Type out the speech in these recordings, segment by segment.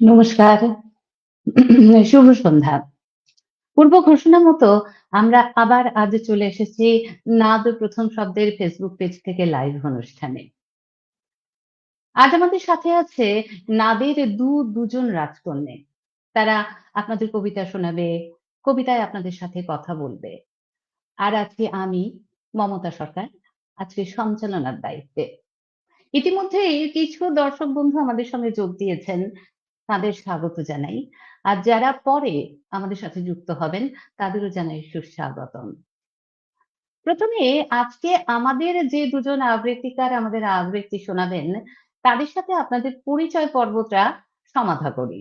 নমস্কার। শুভ সন্ধ্যা। পূর্ব ঘোষণা মতো আমরা আবার আজ চলে এসেছি নাদ প্রথম শব্দের ফেসবুক পেজ থেকে লাইভ অনুষ্ঠানে। আজ আমাদের সাথে আছে নাদের দুজন রাজকন্যে। তারা আপনাদের কবিতা শোনাবে, কবিতায় আপনাদের সাথে কথা বলবে। আর আছি আমি, মমতা সরকার, আজকে সঞ্চালনার দায়িত্বে। ইতিমধ্যেই কিছু দর্শক বন্ধু আমাদের সঙ্গে যোগ দিয়েছেন। তাদের স্বাগত জানাই। আর যারা পরে আমাদের সাথে যুক্ত হবেন তাদেরও জানাই সুস্বাগতম। প্রথমে আজকে আমাদের যে দুজন আবৃত্তিকার আমাদের আবৃত্তি শোনাবেন তাদের সাথে আপনাদের পরিচয় পর্বটা সমাধা করি।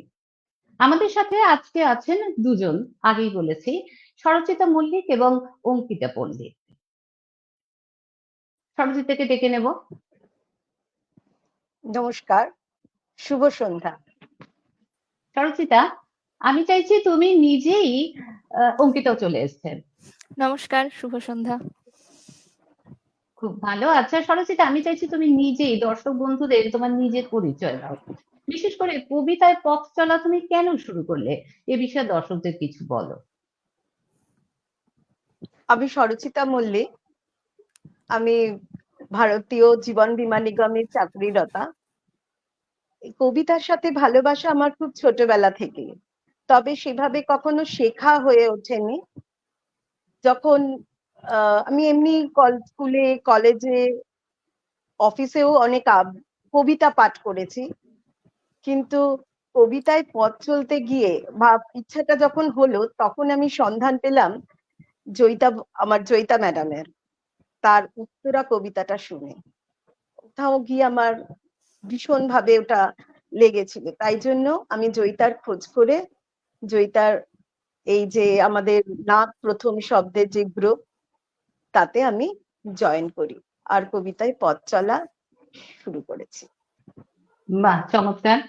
আমাদের সাথে আজকে আছেন দুজন, আগেই বলেছি, স্বরচিতা মল্লিক এবং অঙ্কিতা পণ্ডিত। স্বরচিতাকে ডেকে নেব। নমস্কার, শুভ সন্ধ্যা। স্বরচিতা, আমি চাইছি তুমি নিজেই অঙ্কিতাও চলে এসছেন। নমস্কার, শুভ সন্ধ্যা। খুব ভালো। আচ্ছা স্বরচিতা, আমি চাইছি তুমি নিজেই দর্শক বন্ধুদের তোমার নিজের পরিচয় দাও। বিশেষ করে কবিতায় পথ চলা তুমি কেন শুরু করলে, এ বিষয়ে দর্শকদের কিছু বলো। আমি স্বরচিতা মল্লিক। আমি ভারতীয় জীবন বীমা নিগমে চাকরিরতা। কবিতার সাথে ভালোবাসা আমার খুব ছোটবেলা থেকে, তবে সেভাবে কখনো শেখা হয়ে ওঠেনি। যখন আমি এমনি স্কুলে, কলেজে, অফিসেও অনেক কবিতা পাঠ করেছি, কিন্তু কবিতায় পথ চলতে গিয়ে বা ইচ্ছাটা যখন হলো তখন আমি সন্ধান পেলাম আমার জয়িতা ম্যাডামের, তার উত্তরা কবিতাটা শুনে কোথাও গিয়ে আমার ভীষণ ভাবে ওটা লেগেছিল। তাই জন্য আমি জয়িতার খোঁজ করে জয়িতার এই যে আমাদের নাক প্রথম শব্দের যে গ্রুপ, তাতে আমি জয়েন করি আর কবিতায় পথ চলা শুরু করেছি। বাহ, চমৎকার।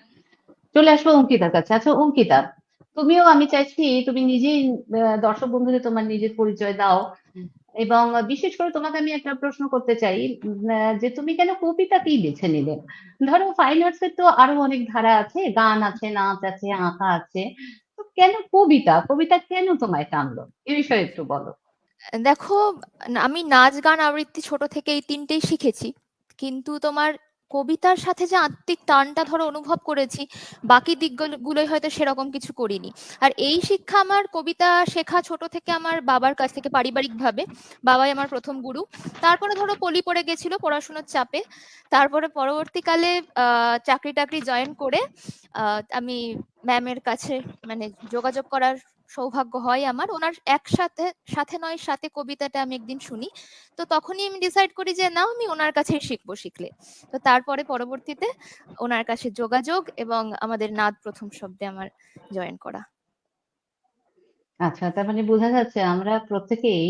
চলে আসবো অঙ্কিতার কাছে। আচ্ছা অঙ্কিতা, তুমিও আমি চাইছি তুমি নিজেই দর্শক বন্ধুদের তোমার নিজের পরিচয় দাও, এবং বিশেষ করে তোমাকে আমি একটা প্রশ্ন করতে চাই যে তুমি কেন কবিতাকেই বেছে নিলে? ধরো ফাইন আর্টসের তো আরো অনেক ধারা আছে, গান আছে, নাচ আছে, আঁকা আছে, তো কেন কবিতা? কবিতা কেন তোমায় টানলো, এ বিষয়ে একটু বলো। দেখো, আমি নাচ গান আবৃত্তি ছোট থেকে এই তিনটেই শিখেছি, কিন্তু তোমার কবিতার সাথে যে আত্মিক টানটা ধরো অনুভব করেছি, বাকি দিকগুলোই হয়তো সেরকম কিছু করিনি। আর এই শিক্ষা আমার কবিতা শেখা ছোট থেকে আমার বাবার কাছ থেকে, পারিবারিকভাবে। বাবাই আমার প্রথম গুরু। তারপরে ধরো পলি পড়ে গেছিল পড়াশোনার চাপে। তারপরে পরবর্তীকালে চাকরি টাকরি জয়েন করে আমি ম্যামের কাছে মানে যোগাযোগ করার সৌভাগ্য হয় আমার। ওনার একসাথে সাথে নয় সাথে কবিতাটা আমি একদিন শুনি, তো তখনই আমি ডিসাইড করি যে না, আমি ওনার কাছেই শিখবো শিখলে। তো তারপরে পরবর্তীতে ওনার কাছে যোগাযোগ এবং আমাদের নাদ প্রথম শব্দে আমার জয়েন করা। আচ্ছা, তার মানে বোঝা যাচ্ছে আমরা প্রত্যেকেই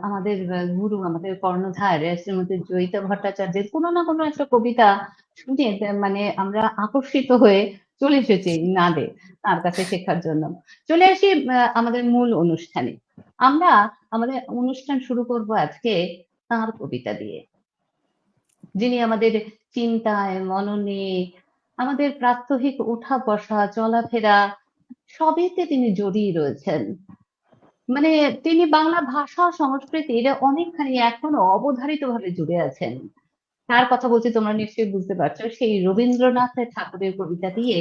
আমাদের গুরু, আমাদের কর্ণধার শ্রীমতী জয়িতা ভট্টাচার্যের কোনো না কোনো একটা কবিতা শুনে মানে আমরা আকর্ষিত হয়ে চলে এসেছি নাদে তার কাছে শেখার জন্য। চলে আসি আমাদের মূল অনুষ্ঠানে। আমরা আমাদের অনুষ্ঠান শুরু করব আজকে তাঁর কবিতা দিয়ে, যিনি আমাদের চিন্তায়, মননে, আমাদের প্রাত্যহিক ওঠা বসা, চলাফেরা সবেতে তিনি জড়িয়ে রয়েছেন। মানে তিনি বাংলা ভাষা সংস্কৃতির অনেকখানি এখনো অবধারিত ভাবে জুড়ে আছেন। তার কথা বলছি, তোমরা নিশ্চয়ই বুঝতে পারছো। সেই রবীন্দ্রনাথ ঠাকুরের কবিতা দিয়ে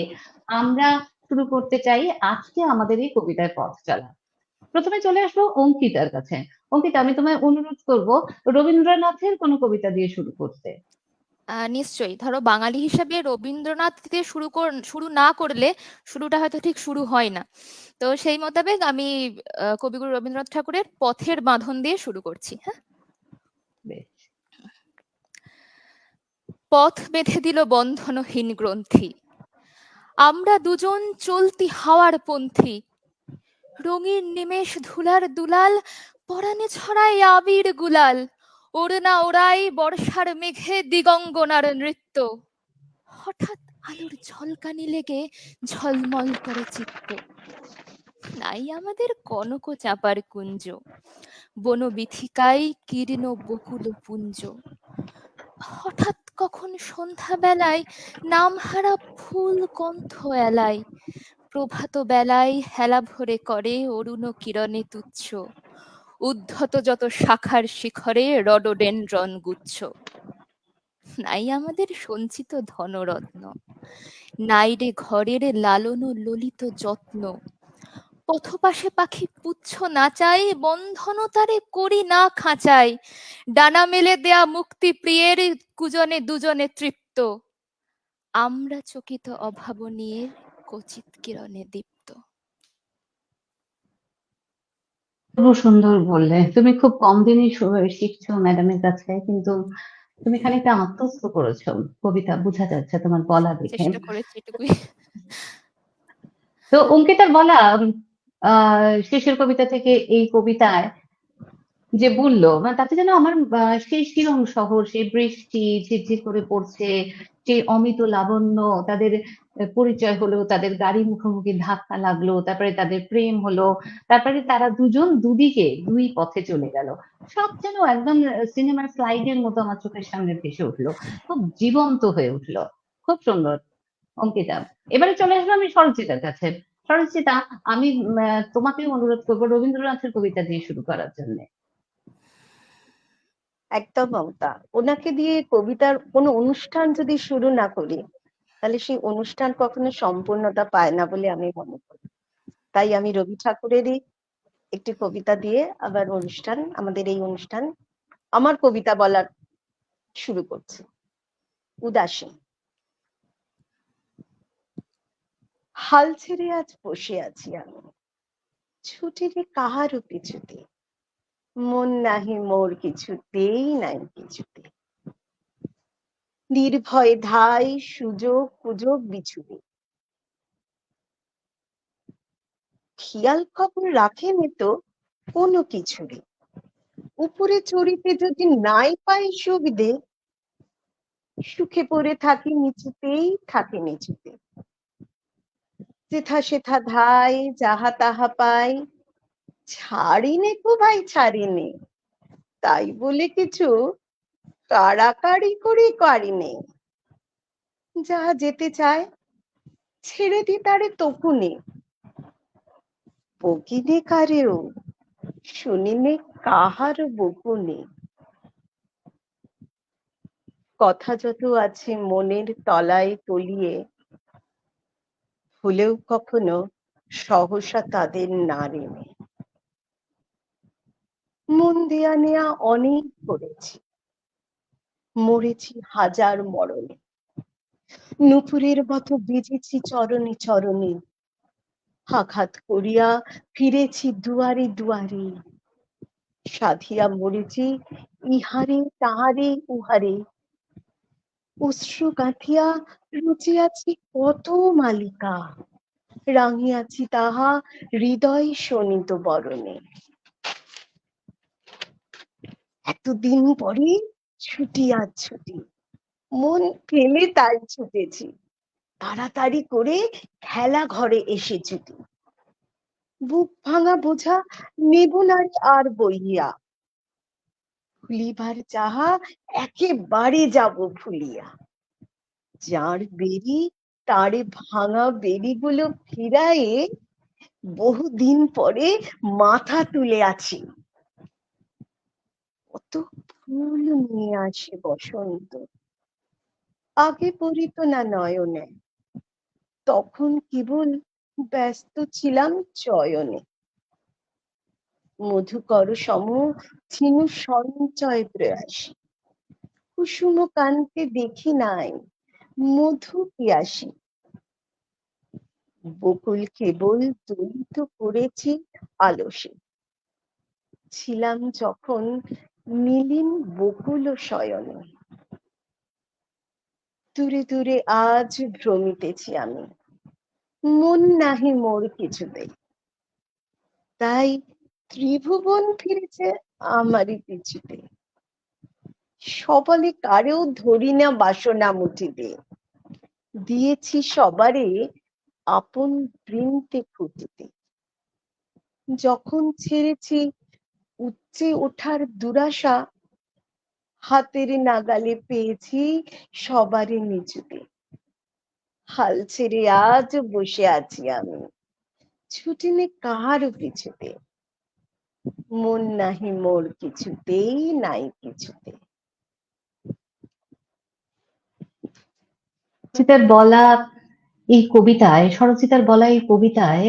আমরা শুরু করতে চাই আজকে আমাদের এই কবিতার পথ চলা। প্রথমে চলে আসবো অঙ্কিতার কাছে। অঙ্কিতা, আমি তোমায় অনুরোধ করব রবীন্দ্রনাথের কোনো কবিতা দিয়ে শুরু করতে। নিশ্চয়ই। ধরো বাঙালি হিসেবে রবীন্দ্রনাথ দিয়ে শুরু না করলে শুরুটা হয়তো ঠিক শুরু হয় না। তো সেই মোতাবেক আমি কবিগুরু রবীন্দ্রনাথ ঠাকুরের পথের বাঁধন দিয়ে শুরু করছি। হ্যাঁ। বেশ। পথ বেঁধে দিল বন্ধনহীন গ্রন্থি, আমরা দুজন চলতি হাওয়ার পন্থী। রঙিন নিমেষ ধুলার দুলাল, পরাণে ছড়ায় আবির গুলাল। ওড়না ওড়াই বর্ষার মেঘে দিগঙ্গনার নৃত্য। হঠাৎ আলোর ঝলকানি লেগে ঝলমল করে চিত্ত। নাই আমাদের কনক চাপার কুঞ্জ, বনবিথিকায় কীর্ণ বকুল পুঞ্জ। হঠাৎ কখন সন্ধ্যাবেলায় নামহারা ফুল কণ্ঠ এলায়, প্রভাত বেলায় হেলা ভরে করে অরুণ কিরণে তুচ্ছ, উদ্ধত যত শাখার শিখরে রডোডেনড্রন গুচ্ছ। নাই আমাদের সঞ্চিত ধনরত্ন, নাই রে ঘরের লালন ও ললিত যত্ন, পথপাশে পাখি পুচ্ছ নাচাই, বন্ধনতারে করি না খাঁচাই, ডানা মেলে দেয়া মুক্তি প্রিয়ের কুজনে দুজনে তৃপ্ত, আমরা চকিত অভাবনীয়ের কচিত কিরণে দীপ্ত। খুব সুন্দর বললে। তুমি খুব কম দিনই শিখছো ম্যাডামের কাছে, কিন্তু তুমি খানিকটা আত্মস্থ করেছো কবিতা, বোঝা যাচ্ছে তোমার বলা দেখে। চেষ্টা করেছি এটুকুই। তো অঙ্কিতার বলা শেষের কবিতা থেকে এই কবিতায় যে বললো, মানে তাতে যেন আমার সেই শিলং শহর, সেই বৃষ্টি ঝিরঝির করে পড়ছে, সেই অমিত লাবণ্য, তাদের পরিচয় হলো, তাদের গাড়ি মুখোমুখি ধাক্কা লাগলো, তারপরে তাদের প্রেম হলো, তারপরে তারা দুজন দুদিকে দুই পথে চলে গেল, সব যেন একদম সিনেমার স্লাইডের মতো আমার চোখের সামনে ভেসে উঠলো, খুব জীবন্ত হয়ে উঠলো। খুব সুন্দর অঙ্কিতা। এবারে চলে আসবো আমি সরচিতার কাছে। সরচিতা, আমি তোমাকেও অনুরোধ করবো রবীন্দ্রনাথের কবিতা দিয়ে শুরু করার জন্য। একদম মমতা, ওনাকে দিয়ে কবিতার কোনো অনুষ্ঠান যদি শুরু না করি, তাহলে সেই অনুষ্ঠান কখনো সম্পূর্ণতা পায় না বলে আমি মনে করি। তাই আমি রবি ঠাকুরেরই একটি কবিতা দিয়ে আবার আমাদের এই অনুষ্ঠান আমার কবিতা বলার শুরু করছি। উদাসীন। হাল ছেড়ে আজ বসে আছি আমি, ছুটি রে কাহারও পিছুতে, মন নাহি মোর কিছুতেই নাই কিছুতে, নির্ভয় ধাই সুযোগ কুযোগ বিছুতে, খেয়াল খবর রাখেনি তো কোনো কিছুরই, উপরে চড়িতে যদি নাই পাই সুবিধে, সুখে পড়ে থাকি নিচুতেই থাকি নিচুতে, যেথা সেথা ধাই যাহা তাহা পাই, ছাড়িনে কো ভাই ছাড়িনে, তাই বলে কিছু কাড়াকাড়ি করে কাড়িনে, যাহা যেতে চায় ছেড়ে দি তারে তকুনে, বকিনে কারেও শুনিনে কাহার বকুনে, কথা যত আছে মনের তলায় তলিয়ে, ভুলেও কখনো সহসা তাদের নাড়েনে, মন দেয়া নেয়া অনেক করেছি, মরেছি হাজার মরণে, নুপুরের মতো বেজেছি চরণে চরণে, আঘাত করিয়া ফিরেছি দুয়ারে দুয়ারে, সাধিয়া মরেছি ইহারে তাহারে উহারে, অশ্রু গাঁথিয়া রুচিয়াছি কত মালিকা, রাঙিয়াছি তাহা হৃদয় শোণিত বরণে, এতদিন পরে ছুটি আজ ছুটি, মন ফেলে তাই ছুটেছি, তাড়াতাড়ি করে খেলা ঘরে এসে ছুটি, বুক ভাঙা বোঝা নেব না আর বইয়া, ভুলিবার চাহা একেবারে যাব ভুলিয়া, যার বেরি তারে ভাঙা বেরিগুলো ফিরায়ে বহুদিন পরে মাথা তুলে আছি, কত ফুল নিয়ে আসে বসন্ত, আগে পড়িত না নয়নে, তখন কেবল ব্যস্ত ছিলাম চয়নে, মধুকর সম ছিনু সঞ্চয় প্রয়াসী, কুসুম কান্তে দেখি নাই মধু পিয়াসী, বকুল কেবল দলিত করেছি আলসে, ছিলাম যখন মিলিন বকুল শয়নে, দূরে দূরে আজ ভ্রমিতেছি আমি, মন নাহি মোর কিছুতে, তাই ত্রিভুবন ফিরেছে আমারই পিছুতে, সবলে কারেও ধরি না বাসনা মুঠিতে, দিয়েছি সবারে আপন বৃন্তে ফুটিতে, যখন ছেড়েছি উচ্চে ওঠার দুরাশা, হাতের নাগালে পেয়েছি সবারই নিচুতে, হাল ছেড়ে আজ বসে আছি আমি, ছুটি নে কাহারও পিছুতে, মন নাহি মোর কিছুতেই নাই কিছুতে। সরচিতার বলা সরচিতার বলা এই কবিতায়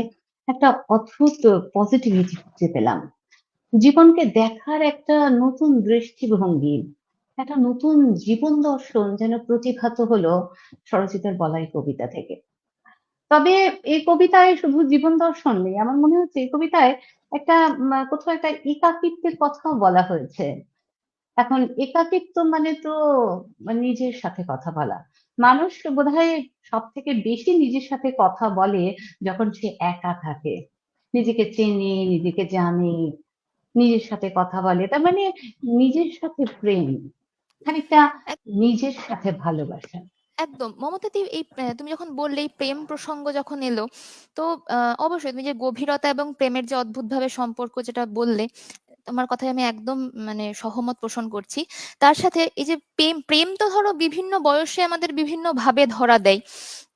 একটা অদ্ভুত পজিটিভিটি খুঁজে পেলাম। জীবনকে দেখার একটা নতুন দৃষ্টিভঙ্গি, একটা নতুন জীবন দর্শন যেন প্রতিভাত হলো সরচিতার বলা এই কবিতা থেকে। তবে এই কবিতায় শুধু জীবন দর্শন নেই, আমার মনে হচ্ছে এই কবিতায় একটা কোথাও একটা একাকিত্বের কথাও বলা হয়েছে। এখন একাকিত্ব মানে তো নিজের সাথে কথা বলা। মানুষ বোধহয় সব থেকে বেশি নিজের সাথে কথা বলে যখন সে একা থাকে, নিজেকে চেনে, নিজেকে জানে, নিজের সাথে কথা বলে। তার মানে নিজের সাথে প্রেম, খানিকটা নিজের সাথে ভালোবাসা। একদম মমতাদি, এই তুমি যখন বললে এই প্রেম প্রসঙ্গ যখন এলো, তো অবশ্যই তুমি যে গভীরতা এবং প্রেমের যে অদ্ভুতভাবে সম্পর্ক যেটা বললে, তোমার কথায় আমি একদম মানে সহমত পোষণ করছি। তার সাথে এই যে প্রেম প্রেম তো ধরো বিভিন্ন বয়সে আমাদের বিভিন্ন ভাবে ধরা দেয়।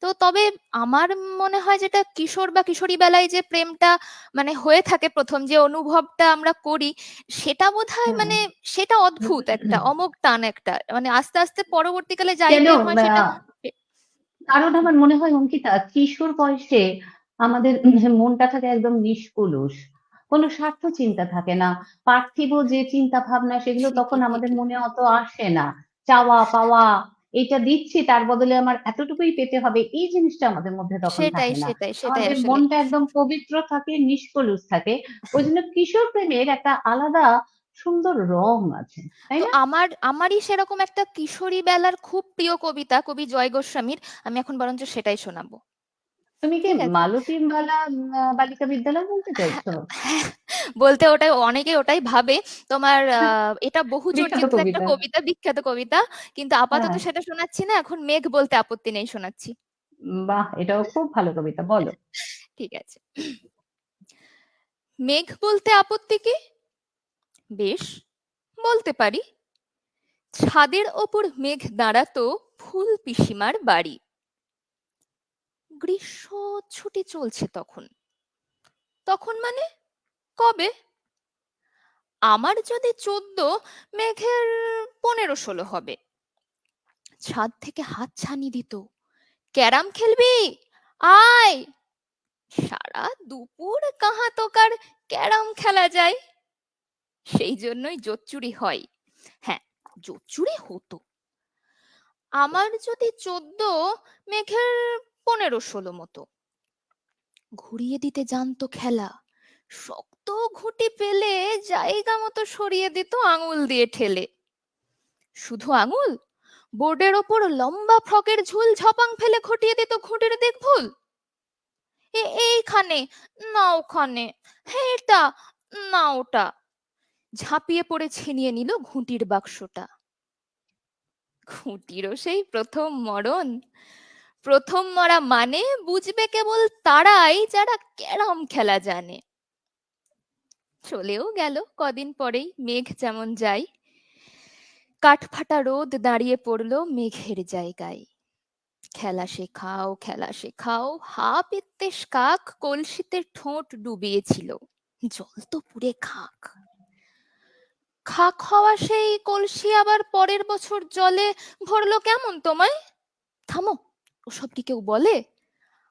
তো তবে আমার মনে হয় যেটা কিশোর বা কিশোরী বেলায় যে প্রেমটা মানে হয়ে থাকে, প্রথম যে অনুভবটা আমরা করি, সেটা বোধহয় মানে সেটা অদ্ভুত একটা অমোঘ টান একটা, মানে আস্তে আস্তে পরবর্তীকালে যাই কেন? প্রেম হয় সেটা। কারণ আমার মনে হয় অঙ্কিতা, কিশোর বয়সে আমাদের মনটা থাকে একদম নিষ্কলুষ, কোনো স্বার্থ চিন্তা থাকে না, পার্থিব যে চিন্তা ভাবনা সেগুলো তখন ঠিকই আমাদের ঠিকই। মনে অত আসে না। চাওয়া পাওয়া, এটা দিচ্ছি তার বদলে আমার এতটুকুই পেতে হবে, এই জিনিসটা আমাদের মধ্যে তখন সেটাই থাকে না। সেটাই সেটাই আমাদের আসলে। মনটা একদম পবিত্র থাকে, নিষ্কলুষ থাকে। ওই জন্য কিশোর প্রেমের একটা আলাদা সুন্দর রং আছে, তাই তো না? আমারই সেরকম একটা কিশোরী বেলার খুব প্রিয় কবিতা কবি জয় গোস্বামীর, আমি এখন বরঞ্চ সেটাই শোনাবো। তুমি কি ঠিক আছে। মালতী বালা বালিকা বিদ্যালয় বলতে হ্যাঁ, চাইছো? হ্যাঁ, বলতে ওটাই অনেকে ওটাই ভাবে। তোমার এটা বহু বিখ্যাত চর্চিত একটা কবিতা। কবিতা, বিখ্যাত কবিতা, কিন্তু আপাতত হ্যাঁ, সেটা শোনাচ্ছি না, এখন মেঘ বলতে আপত্তি নেই শোনাচ্ছি। বাহ! এটাও খুব ভালো কবিতা। বলো। ঠিক আছে। মেঘ বলতে আপত্তি কি? বেশ, বলতে পারি। ছাদের ওপর মেঘ দাঁড়াতো ফুল পিসিমার বাড়ি। গ্রীষ্ম ছুটি চলছে তখন। তখন মানে কবে? আমার যদি 14, মেঘের 15-16 হবে। ছাদ থেকে হাত ছানি দিত, ক্যারাম খেলবি, আয়। সারা দুপুর কাহা তোকার ক্যারাম খেলা যায়। সেই জন্যই জোচ্চুরি হয়। হ্যাঁ, জোচ্চুরি হতো। আমার যদি 14, মেঘের 15-16 মতো। ঘুরিয়ে দিতে জানতো খেলা, শক্ত ঘুঁটি পেলে জায়গা মতো সরিয়ে দিত আঙুল দিয়ে ঠেলে। শুধু আঙুল, বোর্ডের ওপর লম্বা ফ্রকের ঝুল ঝপাং ফেলে খটিয়ে দিত খুঁটির দেখভুল। এইখানে, না ওখানে, হ্যাঁ এটা, না ওটা। ঝাঁপিয়ে পড়ে ছিনিয়ে নিল ঘুঁটির বাক্সটা। ঘুঁটিরও সেই প্রথম মরণ। প্রথম মরা মানে বুঝবে কেবল তারাই যারা ক্যারাম খেলা জানে। চলেও গেল কদিন পরেই মেঘ যেমন যায়। কাঠফাটা রোদ দাঁড়িয়ে পড়লো মেঘের জায়গায়। খেলা শেখাও, খেলা শেখাও, হা পেত্তেশ কাক কলসিতে ঠোঁট ডুবিয়েছিল, জল তো পুড়ে খাক। খাক হওয়া সেই কলসি আবার পরের বছর জলে ভরলো কেমন তোমায়? থামো, ওসব কি কেউ বলে?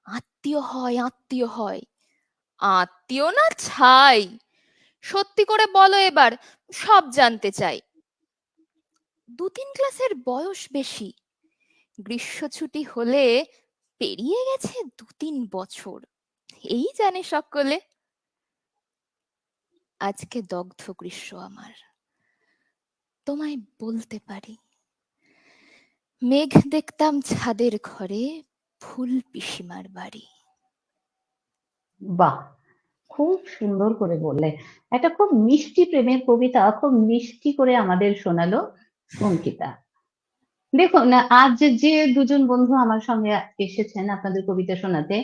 আত্মীয় হয়, আত্মীয় হয়। আত্মীয় না ছাই। সত্যি করে বলো এবার, সব জানতে চাই। 2-3 ক্লাসের বয়স বেশি। গ্রীষ্ম ছুটি হলে পেরিয়ে গেছে 2-3 বছর। এই জানে সকলে। আজকে দগ্ধ গ্রীষ্ম আমার, তোমায় বলতে পারি। মেঘ দেখতাম ছাদের ঘরে, ফুল পিসিমার বাড়ি। বাহ! খুব সুন্দর করে বললে। একটা খুব মিষ্টি প্রেমের কবিতা খুব মিষ্টি করে আমাদের শোনালো অঙ্কিতা। দেখুন, আজ যে দুজন বন্ধু আমার সঙ্গে এসেছেন আপনাদের কবিতা শোনাতে,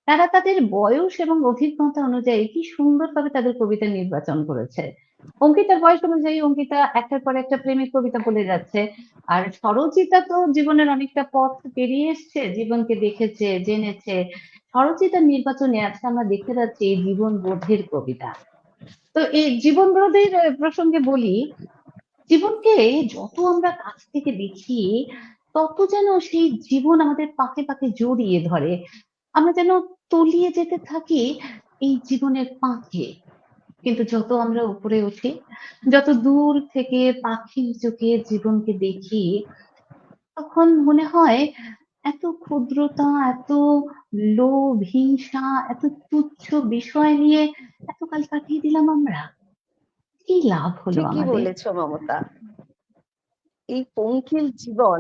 তারা তাদের বয়স এবং অভিজ্ঞতা অনুযায়ী কি সুন্দরভাবে তাদের কবিতা নির্বাচন করেছে। অঙ্কিতার বয়স অনুযায়ী অঙ্কিতা একটার পর একটা প্রেমের কবিতা বলে যাচ্ছে, আর সরচিতা তো জীবনের অনেকটা পথ পেরিয়ে এসছে, জীবনকে দেখেছে, জেনেছে। সরচিতার নির্বাচনে আজকে আমরা দেখতে পাচ্ছি এই জীবন বোধের কবিতা। তো এই জীবন বোধের প্রসঙ্গে বলি, জীবনকে যত আমরা কাছ থেকে দেখি তত যেন সেই জীবন আমাদের পাকে পাকে জড়িয়ে ধরে, আমরা যেন তলিয়ে যেতে থাকি এই জীবনের পাঁকে। কিন্তু যত আমরা উপরে উঠি, যত দূর থেকে পাখির চোখে জীবনকে দেখি, তখন মনে হয় এত ক্ষুদ্রতা, এত লোভ, হিংসা, এত তুচ্ছ বিষয় নিয়ে এতকাল কাটিয়ে দিলাম আমরা, কি লাভ হলো ঠিকই আমাদের? বলেছো মমতা। এই পঙ্কিল জীবন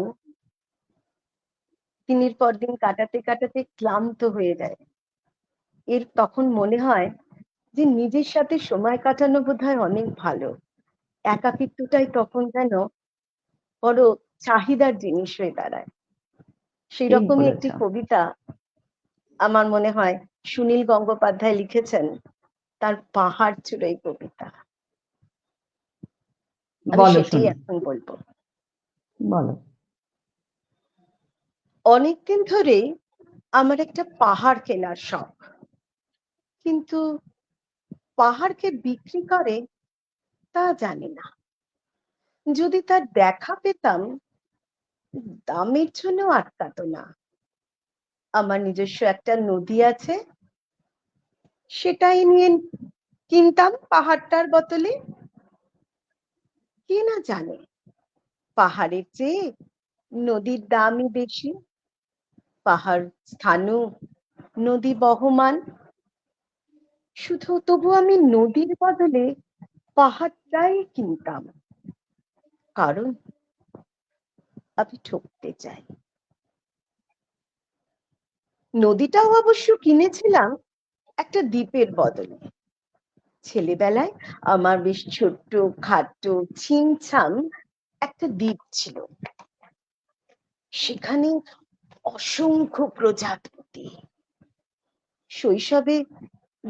দিনের পর দিন কাটাতে কাটাতে ক্লান্ত হয়ে যায়। এর তখন মনে হয় যে নিজের সাথে সময় কাটানো বোধহয় অনেক ভালো। একাকিত্বটাই তখন যেন বড় চাহিদার জিনিস হয়ে দাঁড়ায়। সেই ঠিক রকমই বলেছ, একটি কবিতা আমার মনে হয় সুনীল গঙ্গোপাধ্যায় লিখেছেন, তার পাহাড় চূড়াই কবিতা। আমি বলো সেটাই শুনি, এখন বলবো। বলো। অনেকদিন ধরেই আমার একটা পাহাড় কেনার শখ, কিন্তু পাহাড়কে বিক্রি করে তা জানি না। যদি তার দেখা পেতাম, দামের জন্য আটকাতো না। আমার নিজস্ব একটা নদী আছে, সেটাই নিয়ে কিনতাম পাহাড়টার বদলে। কে না জানে পাহাড়ের চেয়ে নদীর দামই বেশি। পাহাড় স্থানু, নদী বহমান। শুধু তবু আমি নদীর বদলে পাহাড়টাই কিনতাম, কারণ আমি ঠকতে চাই। নদীটাও অবশ্য কিনেছিলাম একটা দ্বীপের বদলে। ছেলেবেলায় আমার বেশ ছোট্ট খাটো ছিমছাম একটা দ্বীপ ছিল, সেখানে অসংখ্য প্রজাপতি। শৈশবে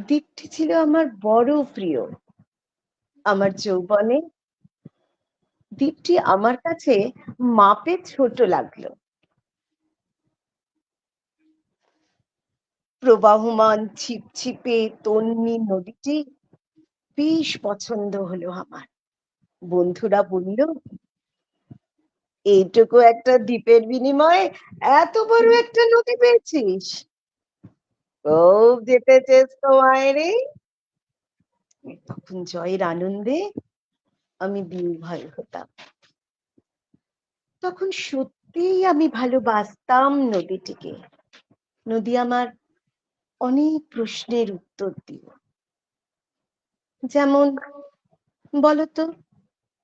দ্বীপটি ছিল আমার বড় প্রিয়। আমার যৌবনে দ্বীপটি আমার কাছে মাপে ছোট লাগলো। প্রবাহমান ছিপছিপে তন্বী নদীটি বেশ পছন্দ হলো আমার। বন্ধুরা বলল, এইটুকু একটা দ্বীপের বিনিময়ে এত বড় একটা নদী পেয়েছিস, খুব যেতেছিস তো মায়েরে। তখন জয়ের আনন্দে আমি বিহ্বল হতাম। তখন সত্যিই আমি ভালোবাসতাম নদীটিকে। নদী আমার অনেক প্রশ্নের উত্তর দিল। যেমন, বলতো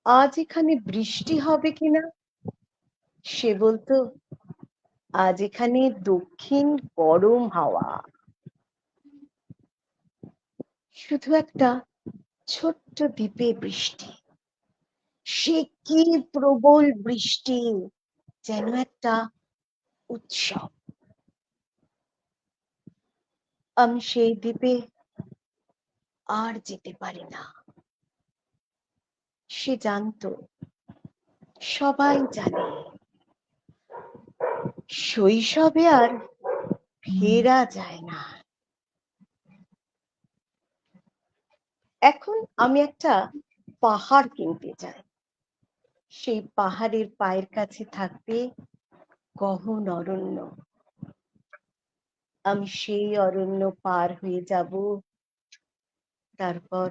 আজ এখানে বৃষ্টি হবে কিনা? সে বলতো, আজ এখানে দক্ষিণ গরম হাওয়া। শুধু একটা ছোট্ট দ্বীপে বৃষ্টি, সে কি প্রবল বৃষ্টি, যেন একটা উৎসব। আমি সেই দ্বীপে আর যেতে পারি না। সে জানতো, সবাই জানে, শৈশবে আর ফেরা যায় না। এখন আমি একটা পাহাড় কিনতে চাই। সেই পাহাড়ের পায়ের কাছে থাকবে গহন অরণ্য। আমি সেই অরণ্য পার হয়ে যাব, তারপর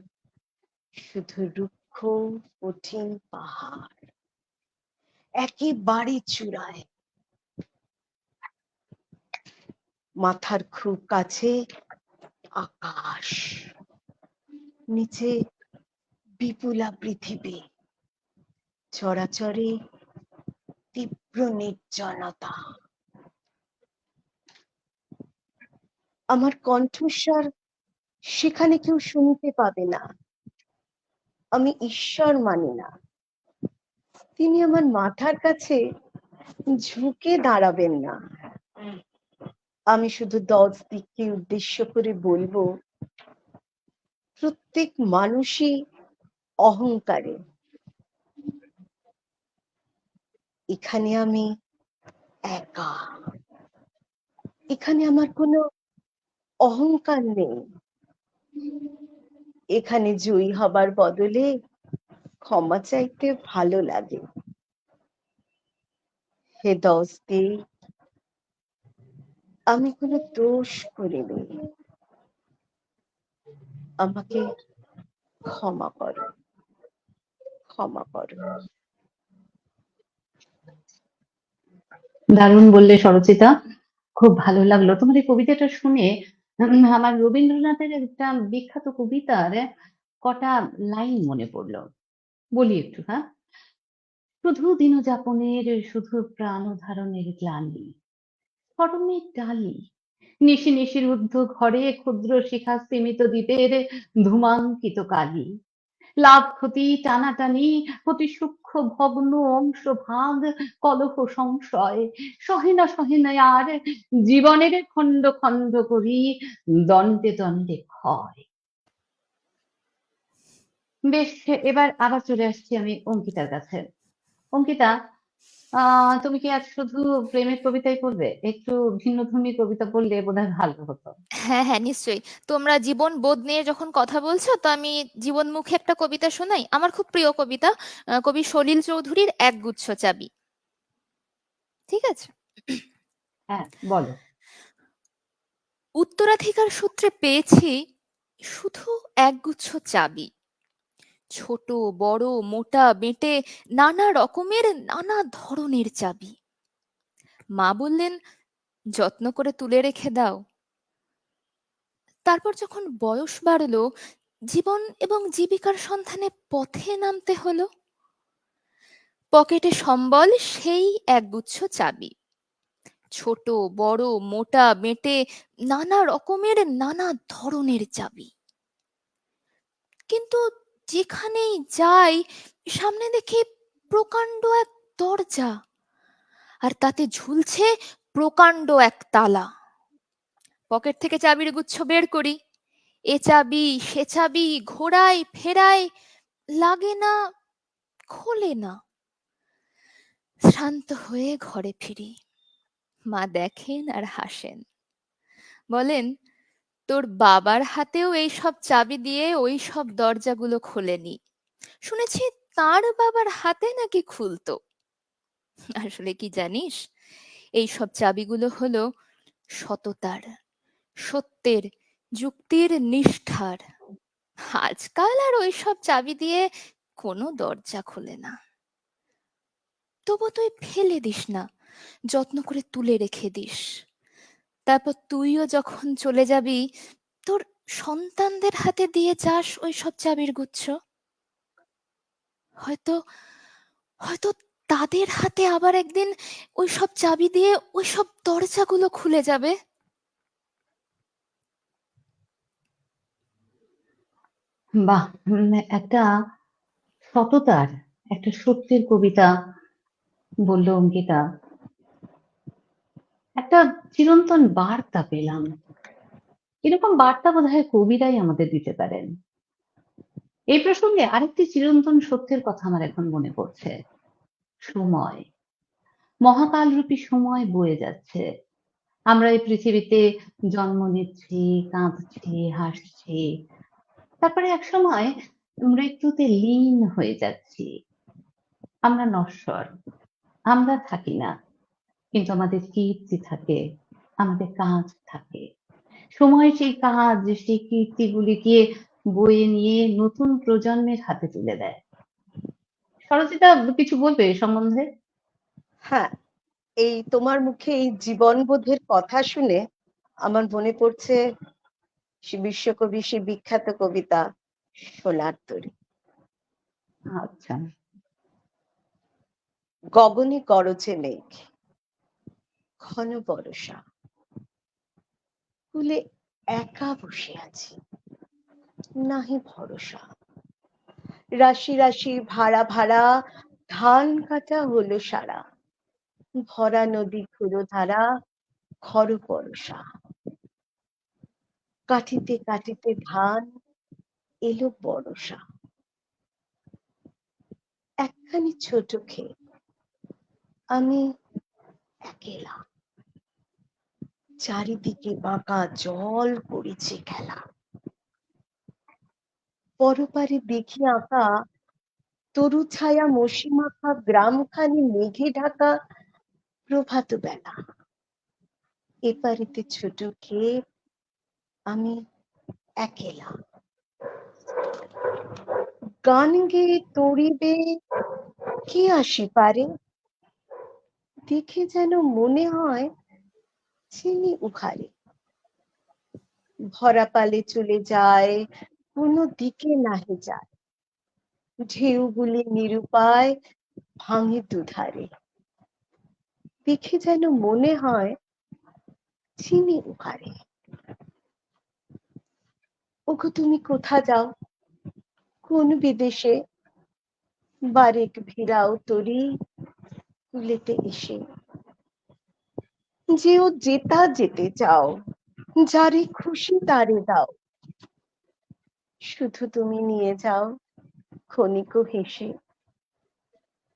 শুধু রুক্ষ কঠিন পাহাড় একেবারে চূড়ায়। মাথার খুব কাছে আকাশ, নিচে বিপুলা পৃথিবী, চরাচরে তীব্র নির্জনতা। আমার কণ্ঠস্বর সেখানে কেউ শুনতে পাবে না। আমি ঈশ্বর মানি না, তিনি আমার মাথার কাছে ঝুঁকে দাঁড়াবেন না। আমি শুধু 10 দিককে উদ্দেশ্য করে বলবো, প্রত্যেক মানুষই অহংকারে। এখানে আমি একা, এখানে আমার কোনো অহংকার নেই, এখানে জয়ী হবার বদলে ক্ষমা চাইতে ভালো লাগে। হে দোস্তি, আমি কোনো দোষ করিনি, আমাকে ক্ষমা করো, ক্ষমা করো। দারুণ বললে সরচিতা, খুব ভালো লাগলো তোমার এই কবিতাটা শুনে। আমার রবীন্দ্রনাথের একটা বিখ্যাত কবিতার কটা লাইন মনে পড়লো, বলি একটু। হ্যাঁ, শুধু দিনযাপনের, শুধু প্রাণ ধারণের গ্লানি, স্মরণের ডালি, নিশি নিশির ঊর্ধ্ব ঘরে ক্ষুদ্র শিখা স্তিমিত দ্বীপের ধূমাঙ্কিত কালি, লাভ ক্ষতি টানাটানি, অতি সূক্ষ্ম ভগ্ন অংশ ভাগ, কলহ সংশয়, সহে না আর জীবনের খণ্ড খণ্ড করি দণ্ডে দণ্ডে ক্ষয়। বেশ, এবার আবার চলে আসছি আমি অঙ্কিতার কাছে। অঙ্কিতা, তুমি কি আজ শুধু প্রেমের কবিতাই পড়বে? একটু ভিন্নধর্মী কবিতা পড়লে বোধহয় ভালো হতো। হ্যাঁ হ্যাঁ, নিশ্চয়ই। তোমরা জীবন বোধ নিয়ে যখন কথা বলছো, তো আমি জীবনমুখী একটা কবিতা শোনাই, আমার খুব প্রিয় কবিতা, কবি সলিল চৌধুরীর একগুচ্ছ চাবি। ঠিক আছে? হ্যাঁ, বলো। উত্তরাধিকার সূত্রে পেয়েছি শুধু একগুচ্ছ চাবি, ছোট বড় মোটা বেঁটে নানা রকমের নানা ধরনের চাবি। মা বললেন, যত্ন করে তুলে রেখে দাও। তারপর যখন বয়স বাড়লো, জীবন এবং জীবিকার সন্ধানে পথে নামতে হলো, পকেটে সম্বল সেই একগুচ্ছ চাবি, ছোট বড় মোটা বেঁটে নানা রকমের নানা ধরনের চাবি। কিন্তু যেখানেই যাই, সামনে দেখি প্রকাণ্ড এক দরজা, আর তাতে ঝুলছে প্রকাণ্ড এক তালা। পকেট থেকে চাবির গুচ্ছ বের করি, এ চাবি সে চাবি ঘোরাই ফেরাই, লাগে না, খোলে না। শ্রান্ত হয়ে ঘরে ফিরি, মা দেখেন আর হাসেন, বলেন, তোর বাবার হাতেও এই সব চাবি দিয়ে ওই সব দরজাগুলো খোলেনি, শুনেছি তার বাবার হাতে নাকি খুলতো। আসলে কি জানিস, এই সব চাবিগুলো হলো সততার, সত্যের, যুক্তির, নিষ্ঠার। আজকাল আর ওইসব চাবি দিয়ে কোনো দরজা খোলে না। তবু তুই ফেলে দিস না, যত্ন করে তুলে রেখে দিস। তারপর তুইও যখন চলে যাবি, তোর সন্তানদের হাতে দিয়ে যাস ওই সব চাবির গুচ্ছ। হয়তো হয়তো তাদের হাতে আবার একদিন ওই সব চাবি দিয়ে ওই সব দরজাগুলো খুলে যাবে। বাহ, একটা সততার, একটা সত্যের কবিতা বললো অঙ্কিতা। একটা চিরন্তন বার্তা পেলাম। এরকম বার্তা বোধহয় কবিরাই আমাদের দিতে পারেন। এই প্রসঙ্গে আরেকটি চিরন্তন সত্যের কথা আমার এখন মনে পড়ছে। সময়, মহাকালরূপী সময় বয়ে যাচ্ছে। আমরা এই পৃথিবীতে জন্ম নিচ্ছি, কাঁদছি, হাসছি, তারপরে একসময় মৃত্যুতে লীন হয়ে যাচ্ছি। আমরা নশ্বর, আমরা থাকি না, কিন্তু আমাদের কীর্তি থাকে, আমাদের কাজ থাকে। সময় সেই কাজ, সেই কীর্তিগুলিকে বয়ে নিয়ে নতুন প্রজন্মের হাতে তুলে দেয়। সরচিতা, কিছু বলবে এ সম্বন্ধে? হ্যাঁ, এই তোমার মুখে এই জীবনবোধের কথা শুনে আমার মনে পড়ছে বিশ্বকবি সে বিখ্যাত কবিতা সোনার তরী। আচ্ছা। গগনে গরজে মেঘ, ঘন বরষা, কুলে একা বসে আছি, নাহি ভরসা। রাশি রাশি ভাড়া ভাড়া ধান কাটা হলো সারা, ভরা নদী ক্ষুরধারা, খর পরশা। কাটিতে কাটিতে ধান এলো বরষা, একখানি ছোট খেয়ে আমি একেলা, চারিদিকে বাঁকা জল করেছে খেলা। পরপারে দেখি আঁকা তরু ছায়া মসি মাখা গ্রামখানি মেঘে ঢাকা প্রভাত বেলা। এপারিতে ছোট খেয়ে আমি একেলা, গান গেয়ে তরিবে কে আসি পারে, দেখে যেন মনে হয় চিনি উহারে। ভরা পালে চলে যায়, কোনো দিকে নাহি যায়, ঢেউগুলি নিরুপায় ভাঙে দুধারে, দেখে যেন মনে হয় চিনি উহারে। ওগো তুমি কোথা যাও, কোন বিদেশে, বারেক ভিড়াও তরি কুলেতে এসে। যেও যেতা যেতে চাও, যারে খুশি তারে দাও, শুধু তুমি নিয়ে যাও ক্ষণিক হেসে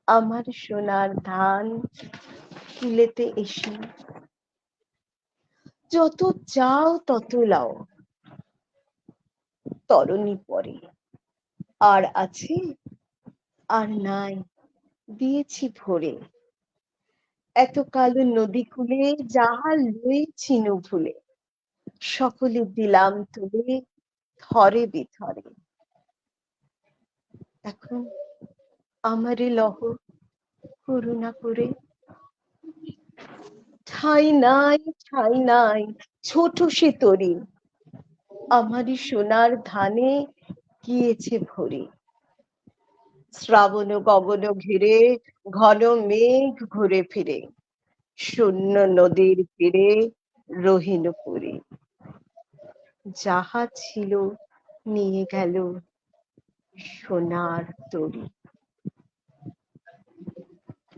আমার সোনার ধান কুলেতে এসে। যত চাও তত লাও, তরণী পরে আর আছে আর নাই, দিয়েছি ভরে। এত কালো নদী কূলে যাহা লয়েছি ভুলে, সকলে দিলাম তুলে থরে বিথরে। এখন আমারে লহ করুণা করে, ঠাই নাই ঠাই নাই ছোট সে তরি, আমারই সোনার ধানে গিয়েছে ভরে। শ্রাবণ গগন ঘিরে ঘন মেঘ ঘুরে ফিরে, শূন্য নদীর তীরে রহিল পুরে। যাহা ছিল নিয়ে গেল সোনার তরি।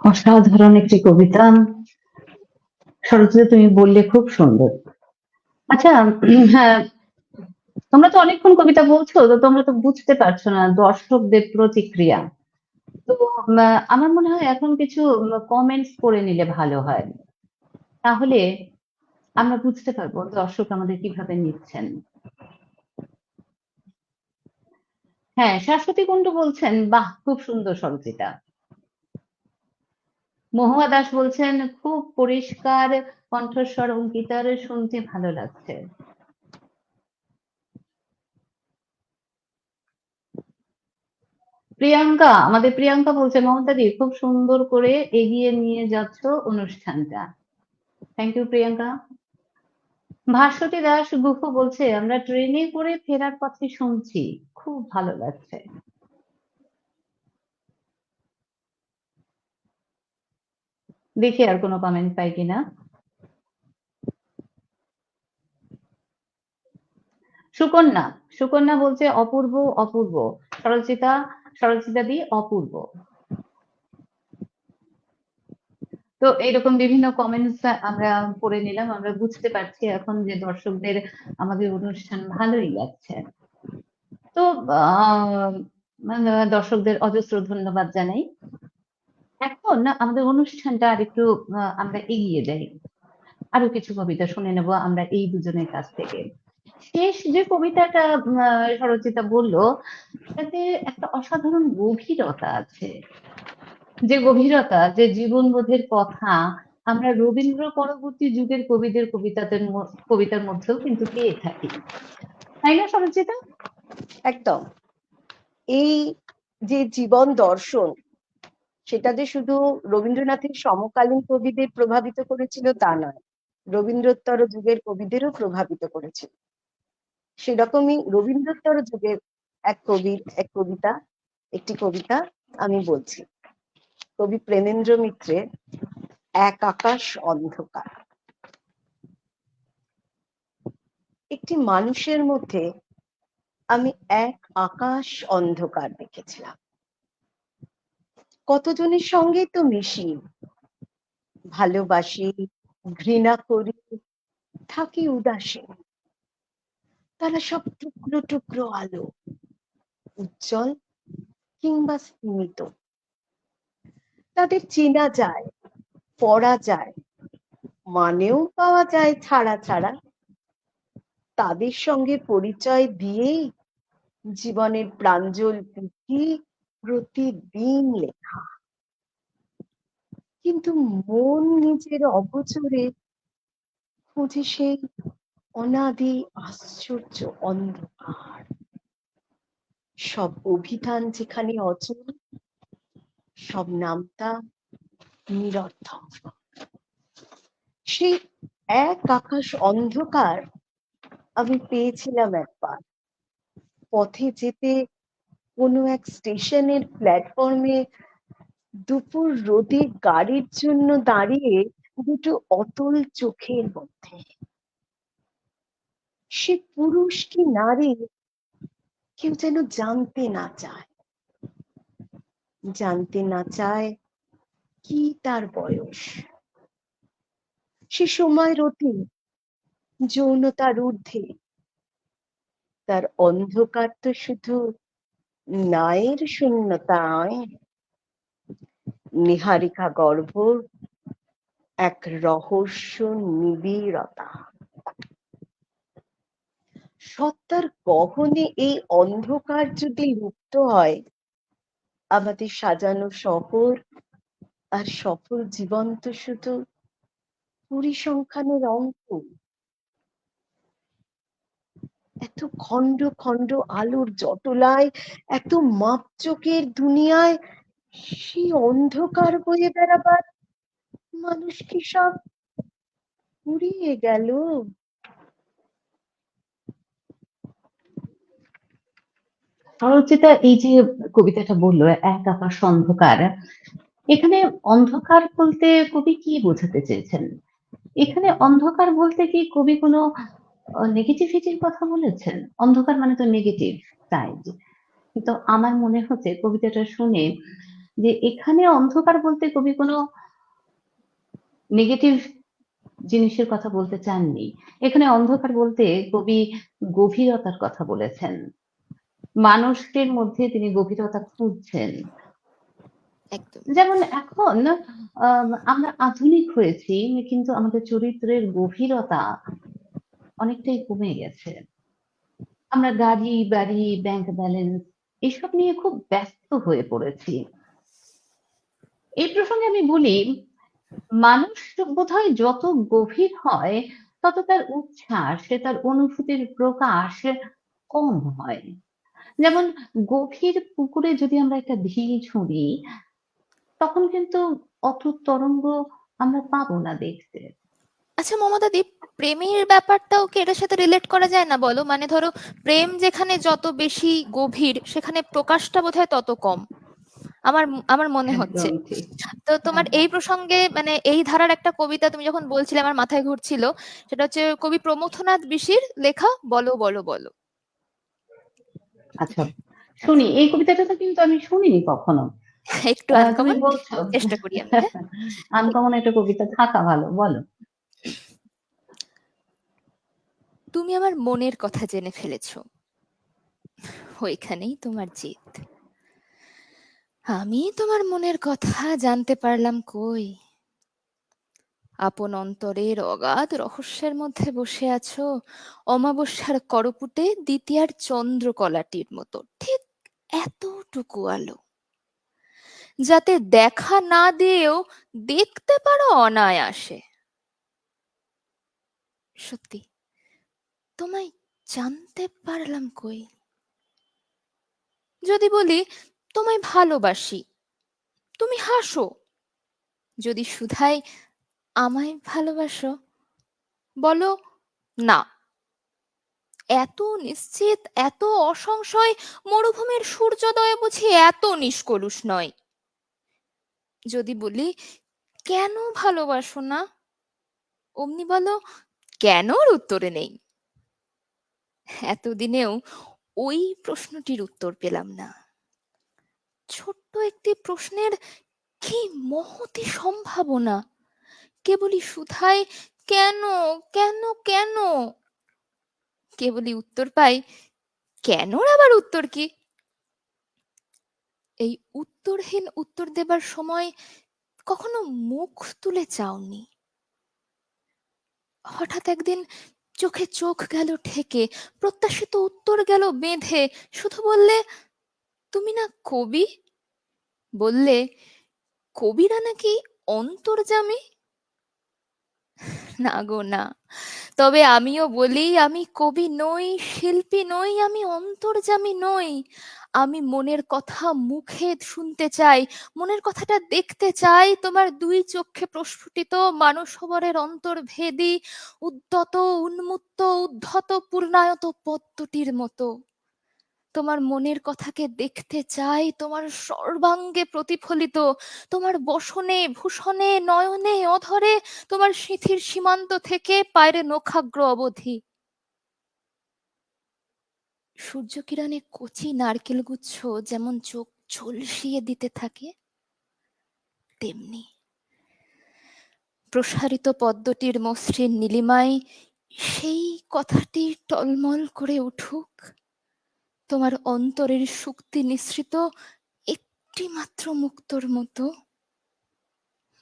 অসাধারণ একটি কবিতা। সরস্বতী, তুমি বললে খুব সুন্দর। আচ্ছা, হ্যাঁ, তোমরা তো অনেকক্ষণ কবিতা বলছো, তো তোমরা তো বুঝতে পারছো না দর্শকদের প্রতিক্রিয়া। তো আমার মনে হয় এখন কিছু কমেন্টস করে নিলে ভালো হয়, তাহলে আমরা বুঝতে পারবো দর্শক আমাদের কিভাবে নিচ্ছেন। হ্যাঁ, শাশ্বতী কুণ্ডু বলছেন, বাহ খুব সুন্দর সরচিতা। মহুয়া দাস বলছেন, খুব পরিষ্কার কণ্ঠস্বর অঙ্কিতার, শুনতে ভালো লাগছে। প্রিয়াঙ্কা, আমাদের প্রিয়াঙ্কা বলছে, মমতাদি খুব সুন্দর করে এগিয়ে নিয়ে যাচ্ছ অনুষ্ঠানটা। Thank you Priyanka. ভাস্বতী দাস গুহ বলছে, আমরা ট্রেনে করে ফেরার পথে শুনছি, খুব ভালো লাগছে। দেখি আর কোনো কমেন্ট পাই কিনা। সুকন্যা, সুকন্যা বলছে, অপূর্ব অপূর্ব, সরচিতা, সরচিতা দি অপূর্ব। তো এইরকম বিভিন্ন কমেন্টস আমরা পড়ে নিলাম, আমরা বুঝতে পারছি এখন যে দর্শকদের আমাদের অনুষ্ঠান ভালোই লাগছে। তো দর্শকদের অজস্র ধন্যবাদ জানাই। এখন আমাদের অনুষ্ঠানটা আরেকটু আমরা এগিয়ে যাই, আরো কিছু কবিতা শুনে নেব আমরা এই দুজনের কাছ থেকে। শেষ যে কবিতাটা সরচিতা বললো, তাতে একটা অসাধারণ গভীরতা আছে, যে গভীরতা, যে জীবনবোধের কথা আমরা রবীন্দ্র পরবর্তী যুগের কবিদের কবিতার মধ্যেও কিন্তু পেয়ে থাকি, তাই না সরচিতা? একদম। এই যে জীবন দর্শন, সেটা যে শুধু রবীন্দ্রনাথের সমকালীন কবিদের প্রভাবিত করেছিল তা নয়, রবীন্দ্রোত্তর যুগের কবিদেরও প্রভাবিত করেছিল। সেরকমই রবীন্দ্রোত্তর যুগের একটি কবিতা আমি বলছি, কবি প্রেমেন্দ্র মিত্রের এক আকাশ অন্ধকার। একটি মানুষের মধ্যে আমি এক আকাশ অন্ধকার দেখেছিলাম। কতজনের সঙ্গে তো মিশি, ভালোবাসি, ঘৃণা করি, থাকি উদাসীন। তারা সব টুকরো টুকরো আলো, উজ্জ্বল কিংবা স্তিমিত, তাদের চেনা যায়, পড়া যায়, মানেও পাওয়া যায় ছাড়া ছাড়া। তাদের সঙ্গে পরিচয় দিয়েই জীবনের প্রাঞ্জল পুঁথি প্রতিদিন লেখা। কিন্তু মন নিজের অগোচরে খুঁজে সেই অনাদি আশ্চর্য অন্ধকার। সব অভিধান যেখানে অচল, সব নামতা নিরর্থক। সেই এক আকাশ অন্ধকার আমি পেয়েছিলাম একবার। পথে যেতে কোনো এক স্টেশনের প্ল্যাটফর্মে দুপুর রোদে গাড়ির জন্য দাঁড়িয়ে দুটো অতল চোখের মধ্যে। সে পুরুষ কি নারী কেউ যেন জানতে না চায়, জানতে না চায় কি তার বয়স। সে সময়ের অতীত, যৌনতার ঊর্ধ্বে। তার অন্ধকার তো শুধু নায়ের শূন্যতায়, নিহারিকা গর্ভ এক রহস্য নিবিড়তা। সত্তার গহনে এই অন্ধকার যদি লুপ্ত হয়, আমাদের সাজানো শহর আর সফল জীবন তো শুধু পরিসংখ্যানের অঙ্ক। এত খন্ড খন্ড আলোর জটলায়, এত মাপচোকের দুনিয়ায় সেই অন্ধকার বয়ে বেড়াবার মানুষ কি সব ফুরিয়ে গেল? সরলচিতা এই যে কবিতাটা বললো এক আকাশ অন্ধকার, এখানে অন্ধকার বলতে কবি কি বোঝাতে চেয়েছেন? এখানে অন্ধকার বলতে কি কবি কোনো নেগেটিভিটির কথা বলেছেন? অন্ধকার মানে তো নেগেটিভ সাইড, কিন্তু আমার মনে হচ্ছে কবিতাটা শুনে যে এখানে অন্ধকার বলতে কবি কোনো নেগেটিভ জিনিসের কথা বলতে চাননি। এখানে অন্ধকার বলতে কবি গভীরতার কথা বলেছেন, মানুষের মধ্যে তিনি গভীরতা খুঁজছেন। একদম। যেমন এখন আমরা আধুনিক হয়েছি, কিন্তু আমাদের চরিত্রের গভীরতা অনেকটাই কমে গেছে। আমরা গাড়ি বাড়ি ব্যাংক ব্যালেন্স এসব নিয়ে খুব ব্যস্ত হয়ে পড়েছি। এই প্রসঙ্গে আমি বলি, মানুষ বোধহয় যত গভীর হয় তত তার উচ্ছ্বাস, তার অনুভূতির প্রকাশ কম হয়। যেমন গভীর পুকুরে যদি আমরা একটা ঢিল ছুঁড়ি, তখন কিন্তু অত তরঙ্গ আমরা পাবো না দেখতে। আচ্ছা মমতা দি, প্রেমের ব্যাপারটাও কি এটার সাথে রিলেট করা যায় না বলো? মানে ধরো প্রেম যেখানে যত বেশি গভীর, সেখানে প্রকাশটা বোধহয় তত কম, আমার আমার মনে হচ্ছে। একদম ঠিক। তো তোমার হ্যাঁ, এই প্রসঙ্গে মানে এই ধারার একটা কবিতা তুমি যখন বলছিলে আমার মাথায় ঘুরছিল, সেটা হচ্ছে কবি প্রমথনাথ ঋষির লেখা বলো বলো বলো। আচ্ছা শুনি, এই কবিতাটা তো কিন্তু আমি শুনিনি কখনো। একটু তুমি আনকমন, বলছো চেষ্টা করি আমি, হ্যাঁ। আনকমন একটা কবিতা থাকা ভালো, বলো। তুমি আমার মনের কথা জেনে ফেলেছো, ওইখানেই তোমার জিত। আমি তোমার মনের কথা জানতে পারলাম কই? আপন অন্তরের অগাধ রহস্যের মধ্যে বসে আছো, অমাবস্যার করপুটে দ্বিতীয়ার চন্দ্রকলাটির মতো, ঠিক এতটুকু আলো, যাতে দেখা না দিয়েও দেখতে পারো অনায়াসে। সত্যি তোমায় জানতে পারলাম কই? যদি বলি তোমায় ভালোবাসি, তুমি হাসো। যদি শুধাই আমায় ভালোবাসো, বলো না। এত নিশ্চিত, এত অসংশয়, মরুভূমির সূর্যোদয় বুঝি এত নিষ্কলুষ নয়। যদি বলি কেন ভালোবাসো না, অমনি বলো কেনর উত্তরে নেই। এতদিনেও ওই প্রশ্নটির উত্তর পেলাম না। ছোট্ট একটি প্রশ্নের কি মহতী সম্ভাবনা, কেবলই শুধায় কেন কেন কেন। কেবলই উত্তর পাই কেনর আবার উত্তর কি? এই উত্তরহীন উত্তর দেবার সময় কখনো মুখ তুলে চাওনি। হঠাৎ একদিন চোখে চোখ গেল ঠেকে, প্রত্যাশিত উত্তর গেল বেঁধে, শুধু বললে, তুমি না কবি? বললে, কবিরা নাকি অন্তর্যামী? না গো না, তবে আমিও বলি, আমি কবি নই, শিল্পী নই, আমি অন্তর্যামী নই। আমি মনের কথা মুখে শুনতে চাই, মনের কথাটা দেখতে চাই, তোমার দুই চক্ষে প্রস্ফুটিত মানসবরের অন্তর্ভেদী উদ্যত উন্মুক্ত উদ্ধত পূর্ণায়ত পদ্মটির মতো। তোমার মনের কথাকে দেখতে চাই, তোমার সর্বাঙ্গে প্রতিফলিত, তোমার বসনে ভূষণে নয়নে অধরে, তোমার সিঁথির সীমান্ত থেকে পায়ের নখাগ্র অবধি। সূর্যকিরণে কচি নারকেল গুচ্ছ যেমন চোখ ঝলসিয়ে দিতে থাকে, তেমনি প্রসারিত পদ্মটির মসৃণ নীলিমায় সেই কথাটি টলমল করে উঠুক, তোমার অন্তরের শুক্তি নিঃসৃত একটি মাত্র মুক্তোর মতো।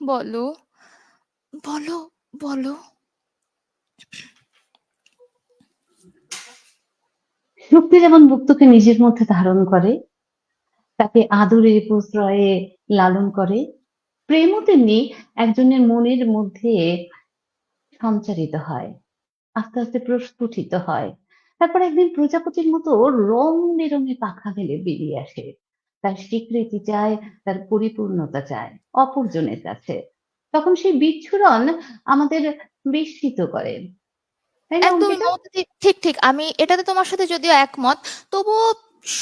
বলো বলো বলো। শক্তি যেমন মুক্তকে নিজের মধ্যে ধারণ করে, তাকে আদরে প্রশ্রয়ে লালন করে, প্রেমও তেমনি একজনের মনের মধ্যে সঞ্চারিত হয়, আস্তে আস্তে প্রস্ফুটিত হয়, তারপর একদিন প্রজাপতির মতো রং বেরঙে পাখা মেলে বেরিয়ে আসে। তার স্বীকৃতি চায়, তার পরিপূর্ণতা চায় অপরজনের কাছে। তখন সেই বিচ্ছুরণ আমাদের বিস্মিত করে, তাই না একদমই অঙ্কিতা? মমতাদি, ঠিক ঠিক, আমি এটাতে তোমার সাথে যদিও একমত, তবুও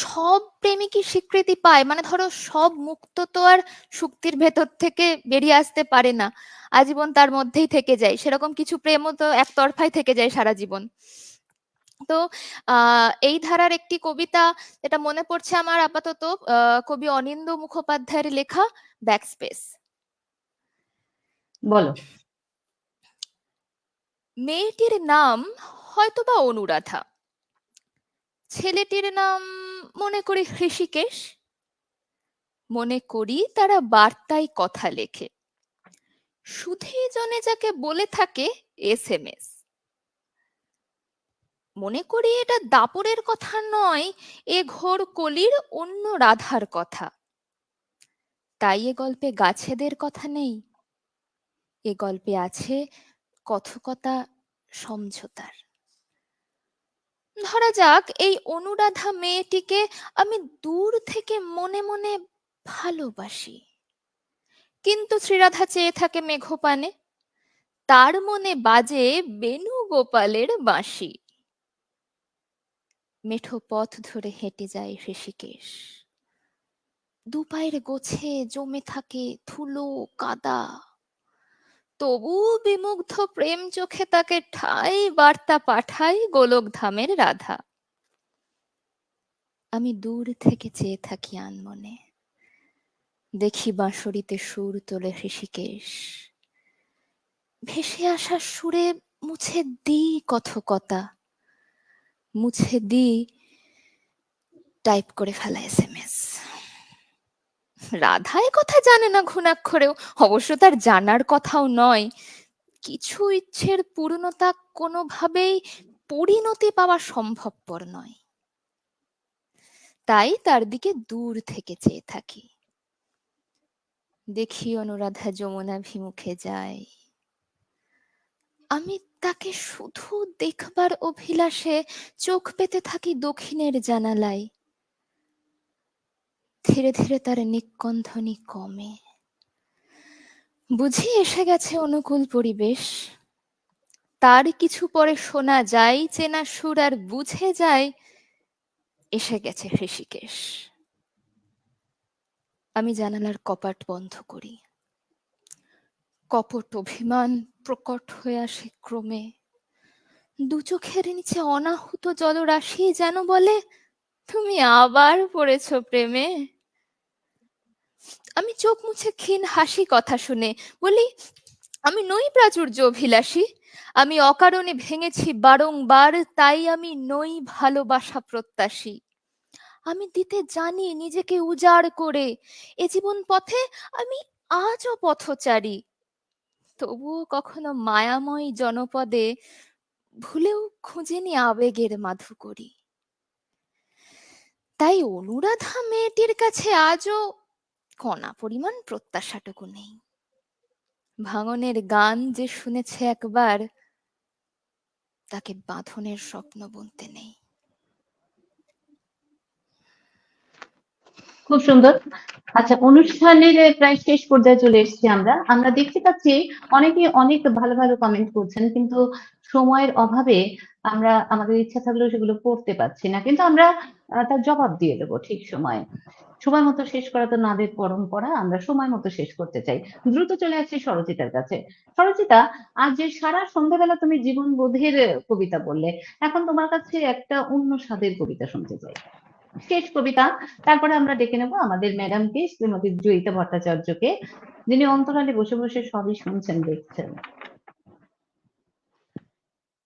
সব প্রেমিকই স্বীকৃতি পায়, মানে ধরো সব মুক্ত তো আর শুক্তির ভেতর থেকে বেরিয়ে আসতে পারে না, আজীবন তার মধ্যেই থেকে যায়, সেরকম কিছু প্রেমও তো একতরফাই থেকে যায় সারা জীবন। তো এই ধারার একটি কবিতা যেটা মনে পড়ছে আমার আপাতত, কবি অনিন্দ্য মুখোপাধ্যায়ের লেখা ব্যাকস্পেস। বলো। মেয়েটির নাম হয়তোবা অনুরাধা, ছেলেটির নাম মনে করি হৃষিকেশ। মনে করি তারা বার্তায় কথা লেখে, সুধী জনে যাকে বলে থাকে SMS। মনে করি এটা দাপরের কথা নয়, এ ঘোর কলির অন্য রাধার কথা। তাই এ গল্পে গাছেদের কথা নেই, এ গল্পে আছে কথকতা সমঝোতার। ধরা যাক এই অনুরাধা মেয়েটিকে আমি দূর থেকে মনে মনে ভালোবাসি, কিন্তু শ্রীরাধা চেয়ে থাকে মেঘপানে, তার মনে বাজে বেণুগোপালের বাঁশি। মেঠো পথ ধরে হেঁটে যায় হৃষিকেশ, দুপায়ের গোছে জমে থাকে ধুলো কাদা, তবু বিমুগ্ধ প্রেম চোখে তাকে ঠাই বার্তা পাঠাই গোলকধামের রাধা। আমি দূর থেকে চেয়ে থাকি আনমনে, দেখি বাঁশরিতে সুর তোলে হৃষিকেশ, ভেসে আসা সুরে মুছে দিই কথকতা, মুছে দিই টাইপ করে ফেলা SMS। রাধা এ কথা জানে না ঘুণাক্ষরেও, অবশ্য তার জানার কথাও নয়, কিছু ইচ্ছের পূর্ণতা কোনোভাবেই পরিণতি পাওয়া সম্ভবপর নয়, তাই তার দিকে দূর থেকে চেয়ে থাকি। দেখি অনুরাধা যমুনাভিমুখে যায়, আমি তাকে শুধু দেখবার অভিলাষে চোখ পেতে থাকি দক্ষিণের জানালায়। ধীরে ধীরে তার নিক্কন্ধনি কমে, বুঝি এসে গেছে অনুকূল পরিবেশ। তার কিছু পরে শোনা যায় চেনা সুর, আর বুঝে যায় এসে গেছে হৃষিকেশ। আমি জানালার কপাট বন্ধ করি, কপট অভিমান প্রকট হয়ে আসে ক্রমে, দু চোখের নিচে অনাহুত জলরাশি যেন বলে, তুমি আবার পড়েছ প্রেমে। আমি চোখ মুছে ক্ষীণ হাসি কথা শুনে, বলি, আমি নই প্রাচুর্য অভিলাষী, আমি অকারণে ভেঙেছি বারংবার, তাই আমি নই ভালোবাসা প্রত্যাশী। আমি দিতে জানি নিজেকে উজাড় করে, এ জীবন পথে আমি আজও পথচারী, তবুও কখনো মায়াময় জনপদে ভুলেও খুঁজিনি আবেগের মাধুকরী। তাই অনুরাধা মেয়েটির কাছে আজও কণা পরিমাণ প্রত্যাশাটুকু নেই। ভাঙনের গান যে শুনেছে একবার, তাকে বাঁধনের স্বপ্ন বুনতে নেই। খুব সুন্দর। আচ্ছা, অনুষ্ঠানের প্রায় শেষ পর্যায়ে চলে এসেছি আমরা দেখতে পাচ্ছি অনেকে অনেক ভালো ভালো কমেন্ট করছেন, কিন্তু সময়ের অভাবে আমরা আমাদের ইচ্ছা থাকলেও সেগুলো পড়তে পারছি না, কিন্তু আমরা তার জবাব দিয়ে দেবো ঠিক সময়ে। সময় মতো শেষ করা তো নাদের পরম্পরা, আমরা সময় মতো শেষ করতে চাই। দ্রুত চলে আসছি সরজিতার কাছে। সরজিতা, আজ যে সারা সন্ধ্যাবেলা তুমি জীবন বোধের কবিতা বললে, এখন তোমার কাছে একটা অন্য স্বাদের কবিতা শুনতে চাই, শেষ কবিতা। তারপরে আমরা ডেকে নেব আমাদের ম্যাডামকে, শ্রীমতী জয়িতা ভট্টাচার্যকে, যিনি অন্তরালে বসে বসে সবই শুনছেন, দেখছেন।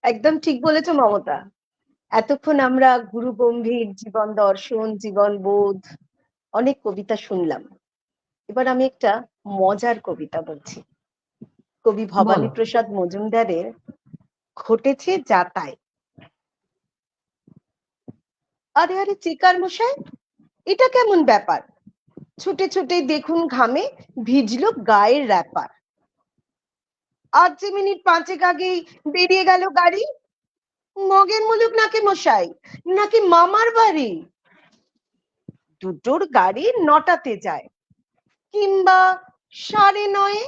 একদম ঠিক বলেছো মমতা। এতক্ষণ আমরা গুরু গম্ভীর জীবন দর্শন, জীবন বোধ অনেক কবিতা শুনলাম। এবার আমি একটা মজার কবিতা বলছি। কবি ভবানী প্রসাদ মজুমদারের ঘটেছে যাতায়। আরে আরে চিকার মশাই, এটা কেমন ব্যাপার? ছুটে ছুটে দেখুন ঘামে ভিজলো গায়ের র্যাপার। আজ যে মিনিট 5 আগেই বেরিয়ে গেল গাড়ি। মগের মুলুক নাকি মশাই, নাকি মামার বাড়ি? দুটোর গাড়ি 9টাতে যায়, কিংবা 9:30।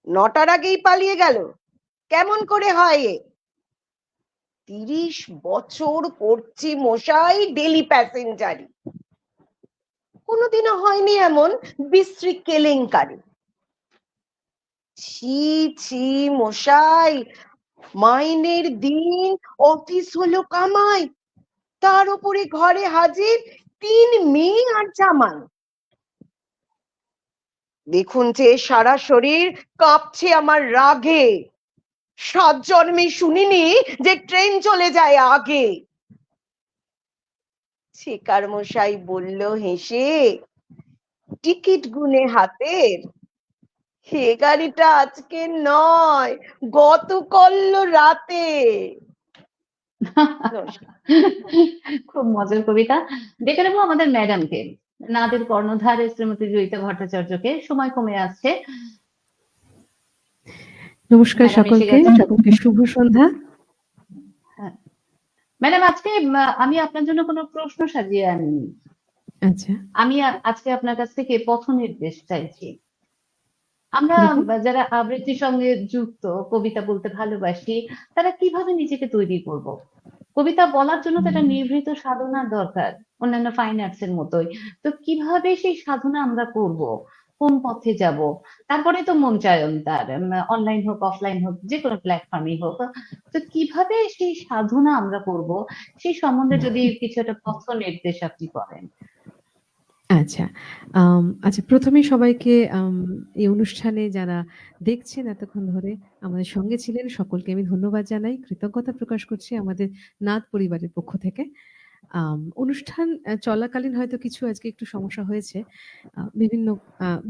9টার আগেই পালিয়ে গেল, কেমন করে হয় এ? 30 বছর করছি মশাই ডেলি প্যাসেঞ্জারি, কোনোদিনও হয়নি এমন বিশ্রী কেলেঙ্কারি। ছি ছি মশাই, মাইনের দিন অফিস হলো কামাই, তার উপরে ঘরে হাজির 3 মেয়ে আর জামাই। দেখুন যে সারা শরীর কাঁপছে আমার রাগে, 7 জন্মে শুনিনি যে ট্রেন চলে যায় আগে। শেখার মশাই বলল হেসে, টিকিট গুনে হাতের, হে গাড়িটা আজকে নয়, গতকাল রাতে। খুব মজার কবিতা। ডেকে নেবো আমাদের ম্যাডামকে, নাদের কর্ণধার শ্রীমতী জয়িতা ভট্টাচার্যকে। সময় কমে আসছে। নমস্কার সকলকে, সকলকে শুভ সন্ধ্যা। ম্যাডাম, আজকে আমি আপনার জন্য কোনো প্রশ্ন সাজিয়ে আনিনি। আচ্ছা, আমি আজকে আপনার কাছ থেকে পথ নির্দেশ চাইছি। আমরা যারা আবৃত্তির সঙ্গে যুক্ত, কবিতা বলতে ভালোবাসি, তারা কিভাবে নিজেকে তৈরি করব? কবিতা বলার জন্য তো একটা নিভৃত সাধনার দরকার, অন্যান্য ফাইন আর্টস এর মতোই। তো কিভাবে সেই সাধনা আমরা করব? কোন পথে যাব? তারপরে তো মঞ্চায়ন, তার অনলাইন হোক অফলাইন হোক যে কোনো প্ল্যাটফর্মই হোক। তো কিভাবে সেই সাধনা আমরা করব, সেই সম্বন্ধে যদি কিছু একটা পথ নির্দেশ আপনি করেন। আচ্ছা, আচ্ছা, প্রথমে সবাইকে এই অনুষ্ঠানে যারা দেখছেন এতক্ষণ ধরে আমাদের সঙ্গে ছিলেন, সকলকে আমি ধন্যবাদ জানাই, কৃতজ্ঞতা প্রকাশ করছি আমাদের নাদ পরিবারের পক্ষ থেকে। অনুষ্ঠান চলাকালীন হয়তো কিছু আজকে একটু সমস্যা হয়েছে।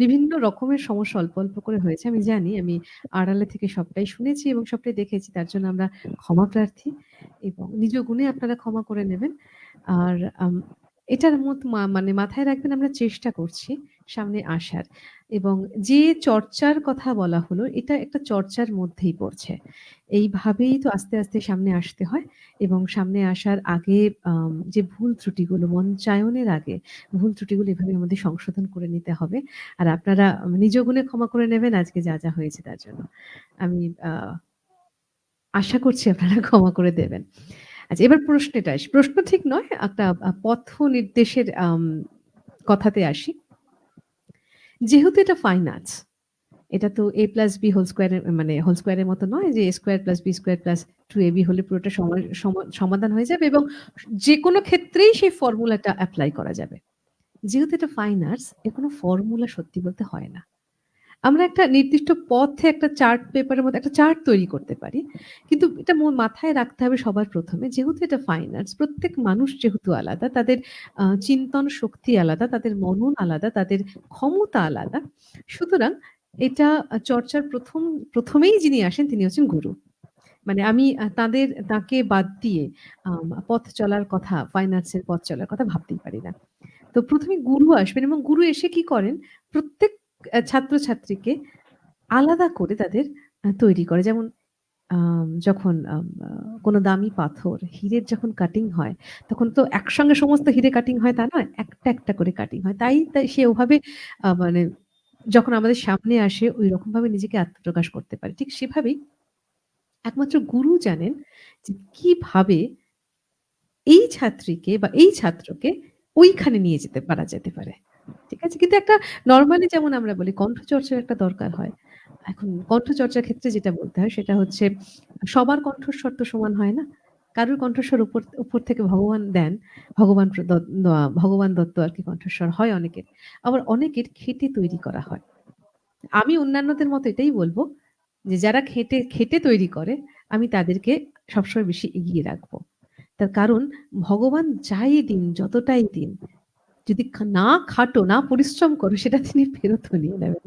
বিভিন্ন রকমের সমস্যা অল্প অল্প করে হয়েছে। আমি জানি, আমি আড়ালে থেকে সবটাই শুনেছি এবং সবটাই দেখেছি। তার জন্য আমরা ক্ষমা প্রার্থী এবং নিজ গুণে আপনারা ক্ষমা করে নেবেন। আর এটার মানে মাথায় রাখবেন, আমরা চেষ্টা করছি সামনে আসার, এবং যে চর্চার কথা বলা হলো এটা একটা চর্চার মধ্যেই পড়ছে। এইভাবেই তো আস্তে আস্তে সামনে আসতে হয়, এবং সামনে আসার আগে যে ভুল ত্রুটিগুলো, মঞ্চায়নের আগে ভুল ত্রুটিগুলো এভাবে আমাদের সংশোধন করে নিতে হবে। আর আপনারা নিজ গুণে ক্ষমা করে নেবেন আজকে যা যা হয়েছে তার জন্য। আমি আশা করছি আপনারা ক্ষমা করে দেবেন। আচ্ছা, এবার প্রশ্নটা আসি। প্রশ্ন ঠিক নয়, একটা পথ নির্দেশের কথাতে আসি। যেহেতু এটা ফাইন আর্টস, এটা তো a প্লাস বি হোল স্কোয়ারের মানে হোল স্কোয়ারের মতো নয় যে a square plus B square plus 2ab হলে পুরোটা সমাধান হয়ে যাবে এবং যে কোনো ক্ষেত্রেই সেই ফর্মুলাটা অ্যাপ্লাই করা যাবে। যেহেতু এটা ফাইন আর্টস, এর কোনো ফর্মুলা সত্যি বলতে হয় না। আমরা একটা নির্দিষ্ট পথে একটা চার্ট পেপারের মধ্যে একটা চার্ট তৈরি করতে পারি। কিন্তু এটা মাথায় রাখতে হবে সবার ১ম এ যেহেতু এটা ফাইন আর্টস, প্রত্যেক মানুষ যেহেতু আলাদা, তাদের চিন্তন শক্তি আলাদা, তাদের মনন আলাদা, তাদের ক্ষমতা আলাদা। সুতরাং এটা চর্চার প্রথমেই যিনি আসেন তিনি হচ্ছেন গুরু। মানে আমি তাকে বাদ দিয়ে পথ চলার কথা, ফাইন আর্টস এর পথ চলার কথা ভাবতেই পারি না। তো ১ম এ গুরু আসবেন এবং গুরু এসে কি করেন? প্রত্যেক ছাত্রছাত্রীকে আলাদা করে তাদের তৈরি করে। যেমন যখন কোনো দামি পাথর, হীরের যখন কাটিং হয়, তখন তো একসঙ্গে সমস্ত হীরে কাটিং হয় তা নয়। একটা, একটা করে কাটিং হয়। তাই সে ওভাবে মানে যখন আমাদের সামনে আসে ঐরকমভাবে নিজেকে আত্মপ্রকাশ করতে পারে। ঠিক সেভাবেই একমাত্র গুরু জানেন যে কিভাবে এই ছাত্রীকে বা এই ছাত্রকে ওইখানে নিয়ে যেতে পারে। ঠিক আছে? কিন্তু একটা নরমালি যেমন আমরা বলি কণ্ঠচর্চার একটা দরকার হয়। এখন কণ্ঠচর্চার ক্ষেত্রে যেটা বলতে হয় সেটা হচ্ছে সবার কণ্ঠস্বর তো সমান হয় না। কারোর কণ্ঠস্বর উপর থেকে ভগবান দেন। ভগবান দত্ত আরকি কণ্ঠস্বর হয় অনেকের। আবার অনেকের খেটে তৈরি করা হয়। আমি অন্যান্যদের মতো এটাই বলব যে যারা খেটে তৈরি করে আমি তাদেরকে সবসময় বেশি এগিয়ে রাখবো। তার কারণ ভগবান যাই দিন, যতটাই দিন, যদি না খাটো, না পরিশ্রম করো সেটা তিনি ফেরতও নিয়ে নেবেন।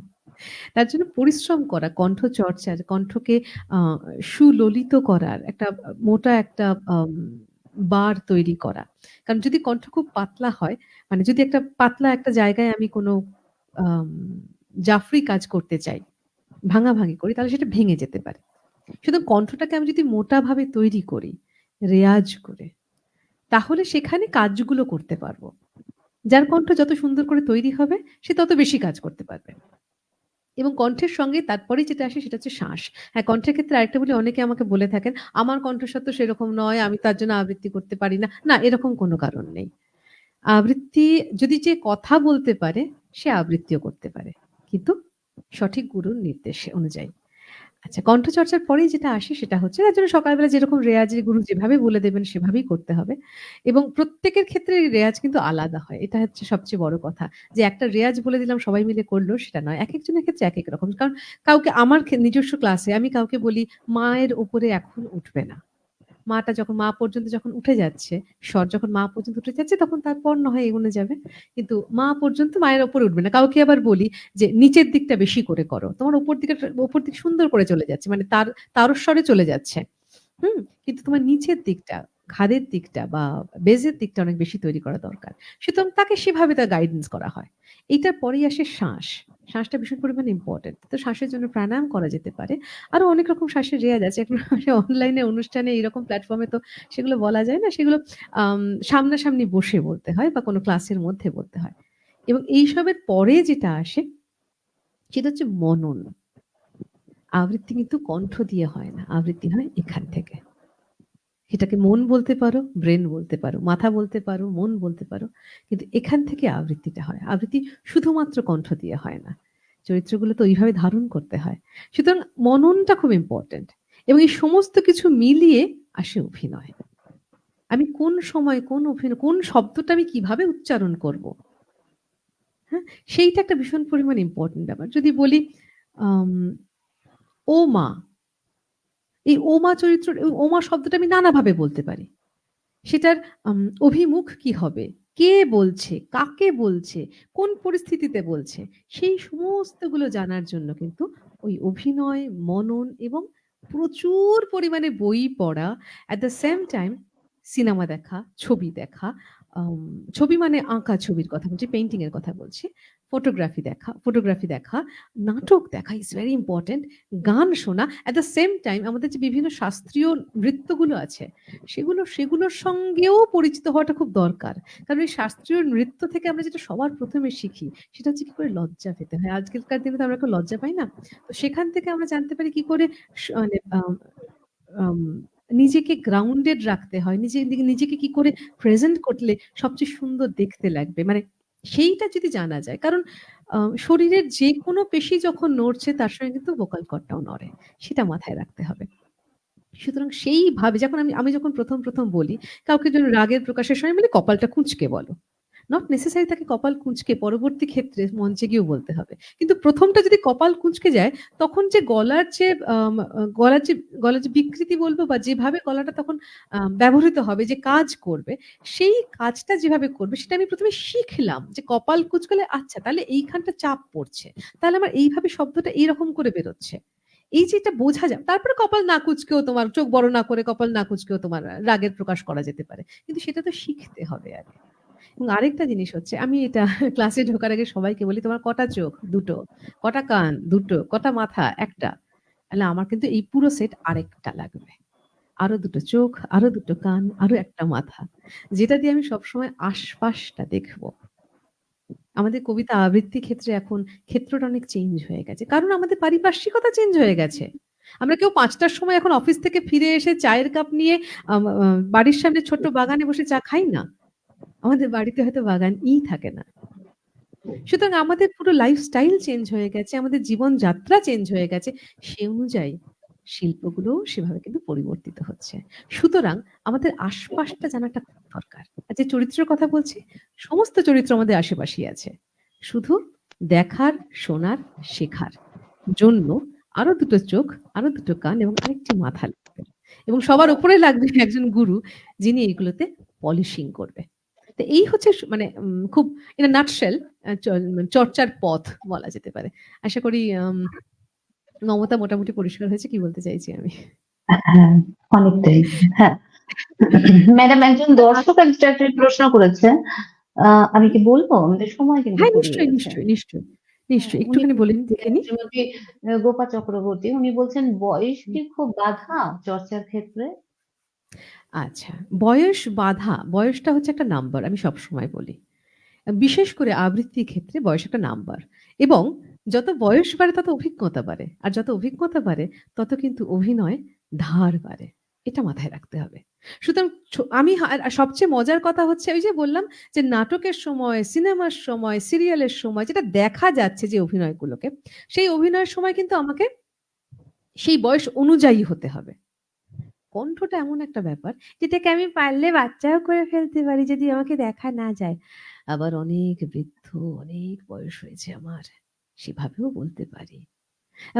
তার জন্য পরিশ্রম করা, কণ্ঠচর্চার, কণ্ঠকে আ সুললিত করার একটা মোটা একটা আম বার তৈরি করা। কারণ যদি কণ্ঠ খুব পাতলা হয়, মানে যদি একটা পাতলা একটা জায়গায় আমি কোনো আম জাফরি কাজ করতে চাই, ভাঙাভাঙি করি তাহলে সেটা ভেঙে যেতে পারে। সুতরাং কণ্ঠটাকে আমি যদি মোটাভাবে তৈরি করি, রেয়াজ করে, তাহলে সেখানে কাজগুলো করতে পারব। যার কণ্ঠ যত সুন্দর করে তৈরি হবে সে তত বেশি কাজ করতে পারবে। এবং কণ্ঠের সঙ্গে তারপরেই যেটা আসে সেটা হচ্ছে শ্বাস। হ্যাঁ, কণ্ঠের ক্ষেত্রে আরেকটা বলি অনেকে আমাকে বলে থাকেন, "আমার কণ্ঠস্বর তো সেরকম নয়, আমি তার জন্য আবৃত্তি করতে পারি না।" না, এরকম কোনো কারণ নেই। আবৃত্তি যদি যে কথা বলতে পারে সে আবৃত্তিও করতে পারে। কিন্তু সঠিক গুরুর নির্দেশ অনুযায়ী। আচ্ছা, কণ্ঠচর্চার পরেই যেটা আসে সেটা হচ্ছে তার জন্য সকালবেলা যেরকম রেয়াজের গুরু যেভাবে বলে দেবেন সেভাবেই করতে হবে। এবং প্রত্যেকের ক্ষেত্রে রেয়াজ কিন্তু আলাদা হয়। এটা হচ্ছে সবচেয়ে বড় কথা। যে একটা রেয়াজ বলে দিলাম সবাই মিলে করল সেটা নয়। একেকজনের ক্ষেত্রে একেক রকম। কারণ কাউকে আমার নিজস্ব ক্লাসে আমি কাউকে বলি মায়ের উপরে এখন উঠবে না। মা পর্যন্ত যখন উঠে যাচ্ছে, স্বর যখন মা পর্যন্ত উঠে যাচ্ছে তখন তারপর না হয় এগোনো যাবে। কিন্তু মা পর্যন্ত মায়ের উপরে উঠবে না। কাউকে আবার বলি যে নিচের দিকটা বেশি করে করো। তোমার উপর দিক সুন্দর করে চলে যাচ্ছে। মানে তারস্বরে চলে যাচ্ছে। হুম? কিন্তু তোমার নিচের দিকটা, ঘাড়ের দিকটা বা বেজের দিকটা অনেক বেশি তৈরি করা দরকার। সুতরাং তাকে সেভাবে তার গাইডেন্স করা হয়। এটার পরেই আসে শ্বাস। শ্বাসটা ভীষণ পরিমাণে ইম্পোর্টেন্ট। তো শ্বাসের জন্য প্রাণায়াম করা যেতে পারে। আরো অনেক রকম শ্বাসের রেয়াজ আছে। এখন অনলাইনে অনুষ্ঠানে এরকম প্ল্যাটফর্মে তো সেগুলো বলা যায় না। সেগুলো আম সামনাসামনি বসে বলতে হয় বা কোনো ক্লাসের মধ্যে বলতে হয়। এবং এইসবের পরে যেটা আসে সেটা হচ্ছে মনন। আবৃত্তি কিন্তু কণ্ঠ দিয়ে হয় না। আবৃত্তি হয় এখান থেকে। এটাকে মন বলতে পারো, ব্রেন বলতে পারো, মাথা বলতে পারো, মন বলতে পারো। কিন্তু এখান থেকে আবৃত্তিটা হয়। আবৃত্তি শুধুমাত্র কণ্ঠ দিয়ে হয় না। চরিত্রগুলো তো ওইভাবে ধারণ করতে হয়। সুতরাং মননটা খুব ইম্পোর্টেন্ট। এবং এই সমস্ত কিছু মিলিয়ে আসে অভিনয়। আমি কোন সময় কোন শব্দটা আমি কিভাবে উচ্চারণ করব, হ্যাঁ? সেইটা একটা ভীষণ পরিমাণে ইম্পোর্টেন্ট ব্যাপার। যদি বলি আম ও মা, এই ও মা ও মা শব্দটা আমি নানাভাবে বলতে পারি। সেটার অভিমুখ কি হবে? কে বলছে? কাকে বলছে? কোন পরিস্থিতিতে বলছে? সেই সমস্তগুলো জানার জন্য কিন্তু ওই অভিনয়, মনন এবং প্রচুর পরিমাণে বই পড়া, at the same time cinema দেখা, ছবি দেখা, আম ছবি মানে আঁকা ছবির কথা বলছি, পেইন্টিং এর কথা বলছি। ফটোগ্রাফি দেখা, নাটক দেখা is very important, গান শোনা, at the same time আমাদের যে বিভিন্ন শাস্ত্রীয় নৃত্যগুলো আছে সেগুলোর সঙ্গেও পরিচিত হওয়াটা খুব দরকার। কারণ এই শাস্ত্রীয় নৃত্য থেকে আমরা যেটা সবার ১ম এ শিখি, সেটা হচ্ছে কি করে লজ্জা পেতে হয়। আজকালকার দিনে তো আমরা কেউ লজ্জা পাই না। তো সেখান থেকে আমরা জানতে পারি কি করে মানে আম নিজেকে গ্রাউন্ডেড রাখতে হয়। নিজেকে কি করে প্রেজেন্ট করলে সবচেয়ে সুন্দর দেখতে লাগবে। মানে সেইটা যদি জানা যায়। কারণ শরীরের যেকোনো পেশি যখন নড়ছে তার সঙ্গে কিন্তু ভোকাল কর্ডটাও নড়ে। সেটা মাথায় রাখতে হবে। সুতরাং সেইভাবে যখন আমি আমি যখন ১ম বলি, কাউকে যেন রাগের প্রকাশের সময় বলি কপালটা কুঁচকে বলো। নট নেসেসারি তাকে কপাল কুঁচকে পরবর্তী ক্ষেত্রে মঞ্চে গিয়েও বলতে হবে। কিন্তু প্রথমটা যদি কপাল কুঁচকে যায় তখন যে গলার যে বিকৃতি বলবো বা যেভাবে গলাটা তখন ব্যবহৃত হবে, যে কাজ করবে, সেই কাজটা যেভাবে করবে সেটা আমি প্রথমে শিখলাম যে কপাল কুঁচকালে আচ্ছা তাহলে এইখানটা চাপ পড়ছে, তাহলে আমার এইভাবে শব্দটা এইরকম করে বেরোচ্ছে। এই যে এটা বোঝা যায়, তারপরে কপাল না কুঁচকেও তোমার চোখ বড় না করে কপাল না কুঁচকেও তোমার রাগের প্রকাশ করা যেতে পারে, কিন্তু সেটা তো শিখতে হবে আগে। এবং আরেকটা জিনিস হচ্ছে, আমি এটা ক্লাসে ঢোকার আগে সবাইকে বলি, তোমার কটা চোখ? দুটো। কটা কান? দুটো। কটা মাথা? একটা। তাহলে আমার কিন্তু এই পুরো সেট আরেকটা লাগবে, আরো দুটো চোখ, আরো দুটো কান, আরো একটা মাথা, যেটা দিয়ে আমি সবসময় আশপাশটা দেখবো। আমাদের কবিতা আবৃত্তি ক্ষেত্রে এখন ক্ষেত্রটা অনেক চেঞ্জ হয়ে গেছে, কারণ আমাদের পারিপার্শ্বিকতা চেঞ্জ হয়ে গেছে। আমরা কেউ 5টার সময় এখন অফিস থেকে ফিরে এসে চায়ের কাপ নিয়ে বাড়ির সামনে ছোট্ট বাগানে বসে চা খাই না। আমাদের বাড়িতে হয়তো বাগানই থাকে না। সুতরাং আমাদের পুরো লাইফস্টাইল চেঞ্জ হয়ে গেছে, আমাদের জীবনযাত্রা চেঞ্জ হয়ে গেছে, সে অনুযায়ী শিল্পগুলো সেভাবে কিন্তু পরিবর্তিত হচ্ছে। সুতরাং আমাদের আশপাশটা জানাটা খুব দরকার। আর যে চরিত্রের কথা বলছি, সমস্ত চরিত্র আমাদের আশেপাশেই আছে। শুধু দেখার, শোনার, শেখার জন্য আরো দুটো চোখ, আরো দুটো কান এবং আরেকটি মাথা লাগবে। এবং সবার উপরে লাগবে একজন গুরু, যিনি এগুলোতে পলিশিং করবে। তো এই হচ্ছে মানে খুব ইন আ নাটশেল চর্চার পথ বলা যেতে পারে। আশা করি মমতা মোটামুটি পরিষ্কার হয়েছে কি বলতে চাইছি আমি। হ্যাঁ, অনেকটাই। হ্যাঁ, ম্যাডাম একজন দর্শক একটা প্রশ্ন করেছে, আমি কি বলবো? আমাদের সময় কিন্তু হ্যাঁ, ফুরিয়ে গেছে। নিশ্চয়ই উনি একটুখানি বলে দেখে নি। শ্রীমতী গোপা চক্রবর্তী, উনি বলছেন বয়স কি খুব বাধা চর্চার ক্ষেত্রে? আচ্ছা, বয়সটা হচ্ছে একটা নাম্বার, আমি সবসময় বলি। বিশেষ করে আবৃত্তির ক্ষেত্রে বয়স একটা নাম্বার, এবং যত বয়স বাড়ে তত অভিজ্ঞতা বাড়ে, আর যত অভিজ্ঞতা বাড়ে তত কিন্তু অভিনয় ধার বাড়ে। এটা মাথায় রাখতে হবে। সুতরাং আমি আর সবচেয়ে মজার কথা হচ্ছে ওই যে বললাম যে নাটকের সময়, সিনেমার সময়, সিরিয়ালের সময় যেটা দেখা যাচ্ছে যে অভিনয়গুলোকে, সেই অভিনয়ের সময় কিন্তু আমাকে সেই বয়স অনুযায়ী হতে হবে। কণ্ঠটা এমন একটা ব্যাপার যেটাকে আমি পারলে বাচ্চাও করে ফেলতে পারি যদি আমাকে দেখা না যায়। আবার অনেক বৃদ্ধ, অনেক বয়স হয়েছে আমার, সেভাবেও বলতে পারি।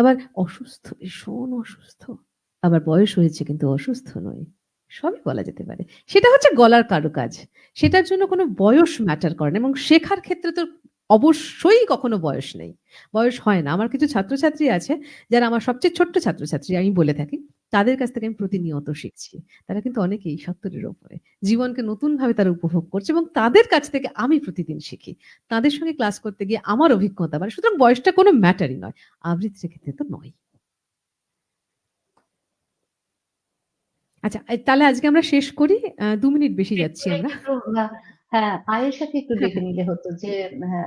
আবার অসুস্থ, ভীষণ অসুস্থ, আবার বয়স হয়েছে কিন্তু অসুস্থ নই, সবই বলা যেতে পারে। সেটা হচ্ছে গলার কারুকাজ, সেটার জন্য কোনো বয়স ম্যাটার করে না, এবং শেখার ক্ষেত্রে তো অবশ্যই কখনো বয়স নেই, বয়স হয় না। আমার কিছু ছাত্রছাত্রী আছে যারা আমার সবচেয়ে ছোট্ট ছাত্রছাত্রী আমি বলে থাকি, তাদের কাছ থেকে আমি প্রতিনিয়ত শিখছি। তারা কিন্তু অনেকেই 70-এর ওপরে, জীবনকে নতুন ভাবে তারা উপভোগ করছে, এবং তাদের কাছ থেকে আমি প্রতিদিন শিখি। তাদের সঙ্গে ক্লাস করতে গিয়ে আমার অভিজ্ঞতা বাড়ে। সুতরাং বয়সটা কোনো ম্যাটারই নয়, আবৃত্তির ক্ষেত্রে তো নয়। আচ্ছা, তাহলে আজকে আমরা শেষ করি। 2 মিনিট বেশি যাচ্ছি আমরা। একটু, হ্যাঁ, আয়েশাকে একটু ডেকে নিলে হতো যে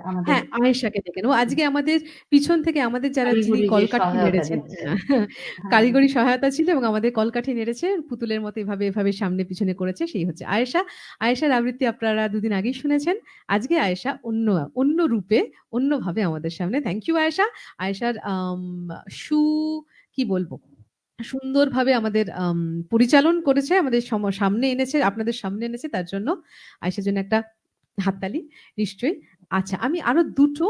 আমাদের হ্যাঁ, আয়েশাকে ডেকে নেবো। আজকে আমাদের পিছন থেকে আমাদের যিনি কারিগরি যে কলকাঠি সহায়তা নেড়েছেন, দিচ্ছে। হ্যাঁ, কারিগরি সহায়তা ছিল এবং আমাদের কলকাঠি নেড়েছে, পুতুলের মতো এভাবে সামনে পিছনে করেছে, সেই হচ্ছে আয়েশা। আয়েশার আবৃত্তি আপনারা 2 দিন আগেই শুনেছেন। আজকে আয়েশা অন্য রূপে, অন্যভাবে আমাদের সামনে। Thank you Ayesha. আয়েশার কি বলবো? সুন্দরভাবে আমাদের পরিচালন করেছে, আমাদের সামনে এনেছে, আপনাদের সামনে এনেছে, তার জন্য আয়েশার জন্য একটা হাততালি নিশ্চয়ই। আচ্ছা, আমি আরো দুটো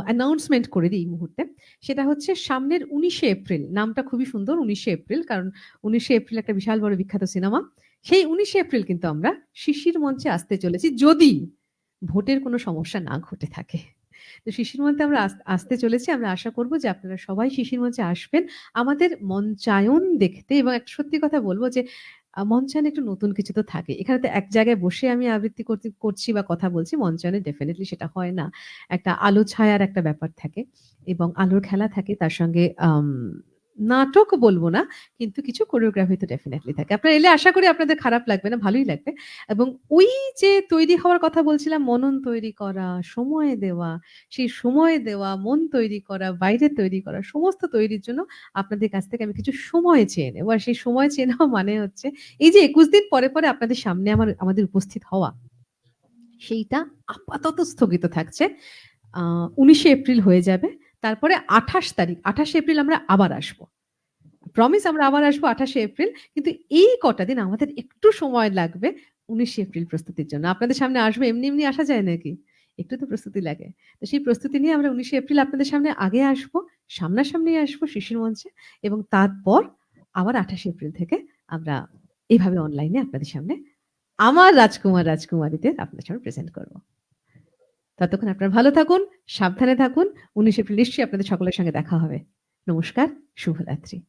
অ্যানাউন্সমেন্ট করে দিই এই মুহূর্তে। সেটা হচ্ছে সামনের 19শে এপ্রিল, নামটা খুবই সুন্দর 19শে এপ্রিল, কারণ 19শে এপ্রিল একটা বিশাল বড় বিখ্যাত সিনেমা। সেই 19শে এপ্রিল কিন্তু আমরা শিশির মঞ্চে আসতে চলেছি, যদি ভোটের কোনো সমস্যা না ঘটে থাকে। তো শিশির মঞ্চে আমরা আসতে চলেছি। আমরা আশা করব যে আপনারা সবাই শিশির মঞ্চে আসবেন আমাদের মঞ্চায়ন দেখতে, এবং একটা সত্যি কথা বলবো যে মঞ্চায়নে একটু নতুন কিছু তো থাকে। এখানে তো এক জায়গায় বসে আমি আবৃত্তি করছি বা কথা বলছি, মঞ্চায়নে ডেফিনিটলি সেটা হয় না। একটা আলো ছায়ার একটা ব্যাপার থাকে এবং আলোর খেলা থাকে, তার সঙ্গে নাটক বলবো না, কিন্তু কিছু কোরিওগ্রাফি তো ডেফিনিটলি থাকে। আপনারা এলে আশা করি আপনাদের খারাপ লাগবে না, ভালোই লাগবে। এবং ওই যে তৈরি হওয়ার কথা বলছিলাম, মনন তৈরি করা, সময় দেওয়া, সেই সময় দেওয়া, মন তৈরি করা, বাইরে তৈরি করা, সমস্ত তৈরির জন্য আপনাদের কাছ থেকে আমি কিছু সময় চেয়ে নেব। আর সেই সময় চেয়ে নেওয়া মানে হচ্ছে এই যে 21 দিন পরে আপনাদের সামনে আমাদের উপস্থিত হওয়া, সেইটা আপাতত স্থগিত থাকছে। 19শে এপ্রিল হয়ে যাবে। তারপরে 28শে এপ্রিল আমরা আবার আসবো। প্রমিস আমরা আবার আসবো 28শে এপ্রিল। কিন্তু এই কটা দিন আমাদের একটু সময় লাগবে 19 এপ্রিল প্রস্তুতির জন্য। আপনাদের সামনে আসবো এমনি, এমনি আসা যায় নাকি? একটু তো প্রস্তুতি লাগে। তো সেই প্রস্তুতি নিয়ে আমরা 19 এপ্রিল আপনাদের সামনে আগে আসবো, সামনাসামনি আসবো শিশির মঞ্চে এবং তারপর আবার 28 এপ্রিল থেকে আমরা এভাবে অনলাইনে আপনাদের সামনে আমার রাজকুমার রাজকুমারীদের আপনাদের সামনে প্রেজেন্ট করব। ততক্ষণ আপনারা ভালো থাকুন, সাবধানে থাকুন। 19 এপ্রিল নিশ্চয়ই আপনাদের সকলের সঙ্গে দেখা হবে। নমস্কার, শুভরাত্রি।